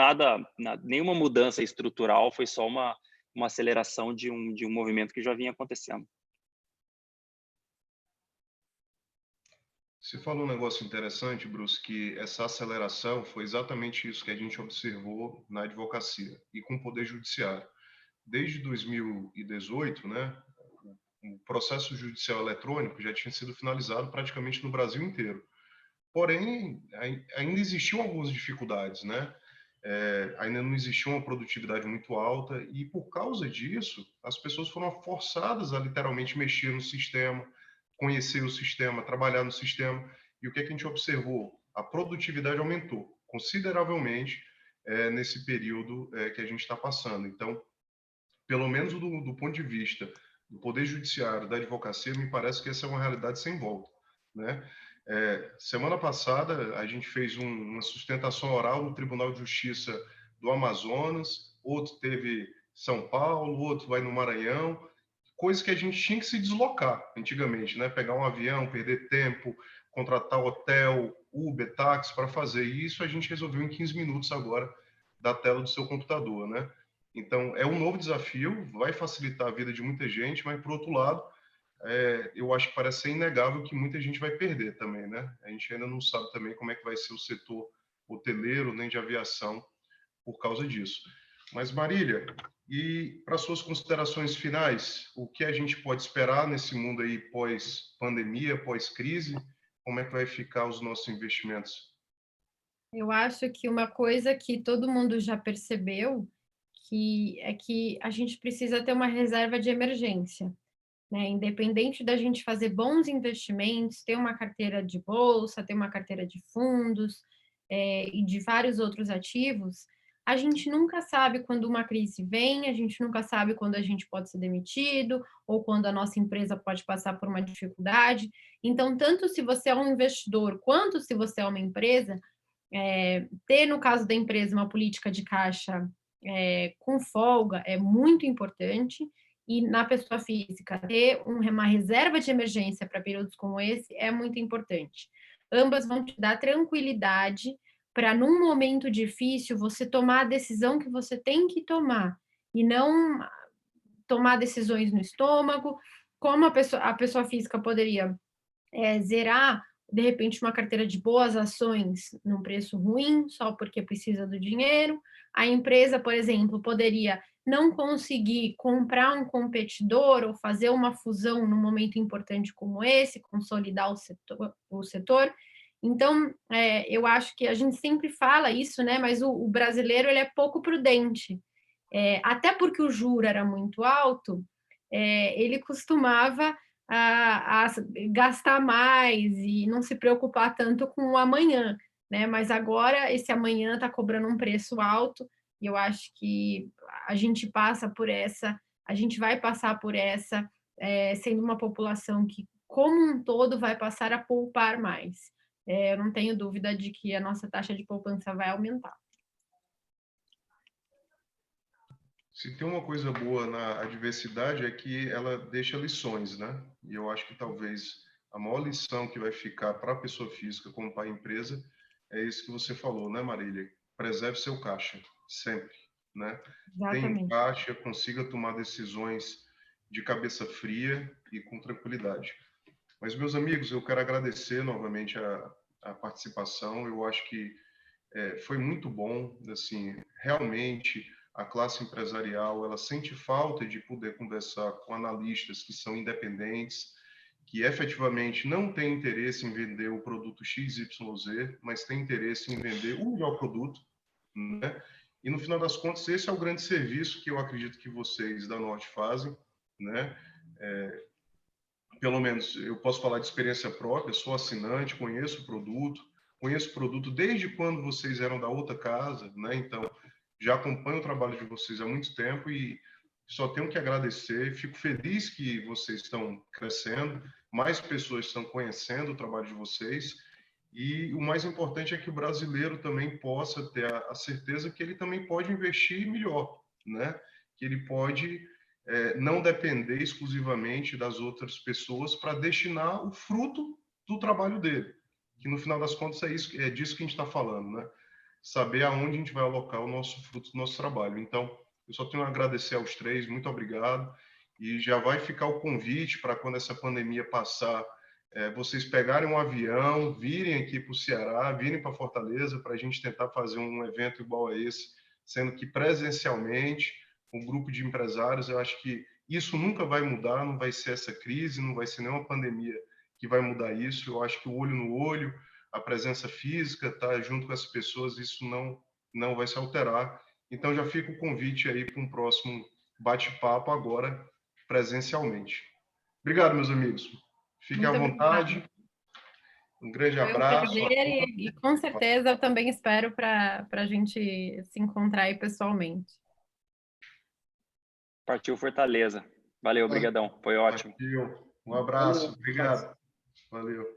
nenhuma mudança estrutural, foi só uma aceleração de um movimento que já vinha acontecendo. Você falou um negócio interessante, Bruce, que essa aceleração foi exatamente isso que a gente observou na advocacia e com o Poder Judiciário. Desde 2018, né, o processo judicial eletrônico já tinha sido finalizado praticamente no Brasil inteiro. Porém, ainda existiam algumas dificuldades, né? Ainda não existia uma produtividade muito alta e, por causa disso, as pessoas foram forçadas a literalmente mexer no sistema, conhecer o sistema, trabalhar no sistema. E o que a gente observou? A produtividade aumentou consideravelmente nesse período que a gente está passando. Então, pelo menos do ponto de vista do Poder Judiciário, da advocacia, me parece que essa é uma realidade sem volta, né? Semana passada, a gente fez uma sustentação oral no Tribunal de Justiça do Amazonas, outro teve São Paulo, outro vai no Maranhão, coisa que a gente tinha que se deslocar antigamente, né? Pegar um avião, perder tempo, contratar hotel, Uber, táxi para fazer. E isso a gente resolveu em 15 minutos agora da tela do seu computador, né? Então, é um novo desafio, vai facilitar a vida de muita gente, mas, por outro lado, eu acho que parece ser inegável que muita gente vai perder também, né? A gente ainda não sabe também como é que vai ser o setor hoteleiro, nem de aviação, por causa disso. Mas, Marília, e para suas considerações finais, o que a gente pode esperar nesse mundo aí pós-pandemia, pós-crise? Como é que vai ficar os nossos investimentos? Eu acho que uma coisa que todo mundo já percebeu que a gente precisa ter uma reserva de emergência, né? Independente da gente fazer bons investimentos, ter uma carteira de bolsa, ter uma carteira de fundos e de vários outros ativos, a gente nunca sabe quando uma crise vem, a gente nunca sabe quando a gente pode ser demitido, ou quando a nossa empresa pode passar por uma dificuldade. Então, tanto se você é um investidor, quanto se você é uma empresa, ter, no caso da empresa, uma política de caixa com folga é muito importante, e na pessoa física, ter uma reserva de emergência para períodos como esse é muito importante. Ambas vão te dar tranquilidade para, num momento difícil, você tomar a decisão que você tem que tomar, e não tomar decisões no estômago, como a pessoa física poderia zerar, de repente, uma carteira de boas ações num preço ruim, só porque precisa do dinheiro. A empresa, por exemplo, poderia não conseguir comprar um competidor ou fazer uma fusão num momento importante como esse, consolidar o setor. Então, eu acho que a gente sempre fala isso, né? Mas o brasileiro, ele é pouco prudente. Até porque o juro era muito alto, ele costumava a gastar mais e não se preocupar tanto com o amanhã, né? Mas agora esse amanhã está cobrando um preço alto, e eu acho que a gente vai passar por essa, sendo uma população que, como um todo, vai passar a poupar mais. Eu não tenho dúvida de que a nossa taxa de poupança vai aumentar. Se tem uma coisa boa na adversidade é que ela deixa lições, né? E eu acho que talvez a maior lição que vai ficar para a pessoa física como para a empresa é isso que você falou, né, Marília? Preserve seu caixa, sempre, né? Tenha um caixa, consiga tomar decisões de cabeça fria e com tranquilidade. Mas, meus amigos, eu quero agradecer novamente a participação. Eu acho que foi muito bom, assim, realmente a classe empresarial, ela sente falta de poder conversar com analistas que são independentes, que efetivamente não têm interesse em vender o produto XYZ, mas têm interesse em vender o melhor produto, né? E no final das contas, esse é o grande serviço que eu acredito que vocês da Norte fazem, né? Pelo menos eu posso falar de experiência própria, sou assinante, conheço o produto desde quando vocês eram da outra casa, né? Então, já acompanho o trabalho de vocês há muito tempo e só tenho que agradecer. Fico feliz que vocês estão crescendo, mais pessoas estão conhecendo o trabalho de vocês, e o mais importante é que o brasileiro também possa ter a certeza que ele também pode investir melhor, né? Que ele pode não depender exclusivamente das outras pessoas para destinar o fruto do trabalho dele, que no final das contas é disso que a gente está falando, né? Saber aonde a gente vai alocar o nosso fruto do nosso trabalho. Então, eu só tenho a agradecer aos três, muito obrigado, e já vai ficar o convite para quando essa pandemia passar, vocês pegarem um avião, virem aqui para o Ceará, virem para Fortaleza, para a gente tentar fazer um evento igual a esse, sendo que presencialmente, um grupo de empresários. Eu acho que isso nunca vai mudar, não vai ser essa crise, não vai ser nenhuma pandemia que vai mudar isso. Eu acho que o olho no olho, a presença física, tá junto com as pessoas, isso não vai se alterar. Então já fica o convite aí para um próximo bate-papo agora presencialmente. Obrigado, meus amigos. Fiquem à vontade. Um grande abraço. Foi um prazer e com certeza eu também espero para a gente se encontrar aí pessoalmente. Partiu Fortaleza. Valeu, brigadão. Foi ótimo. Partiu. Um abraço. Obrigado. Valeu.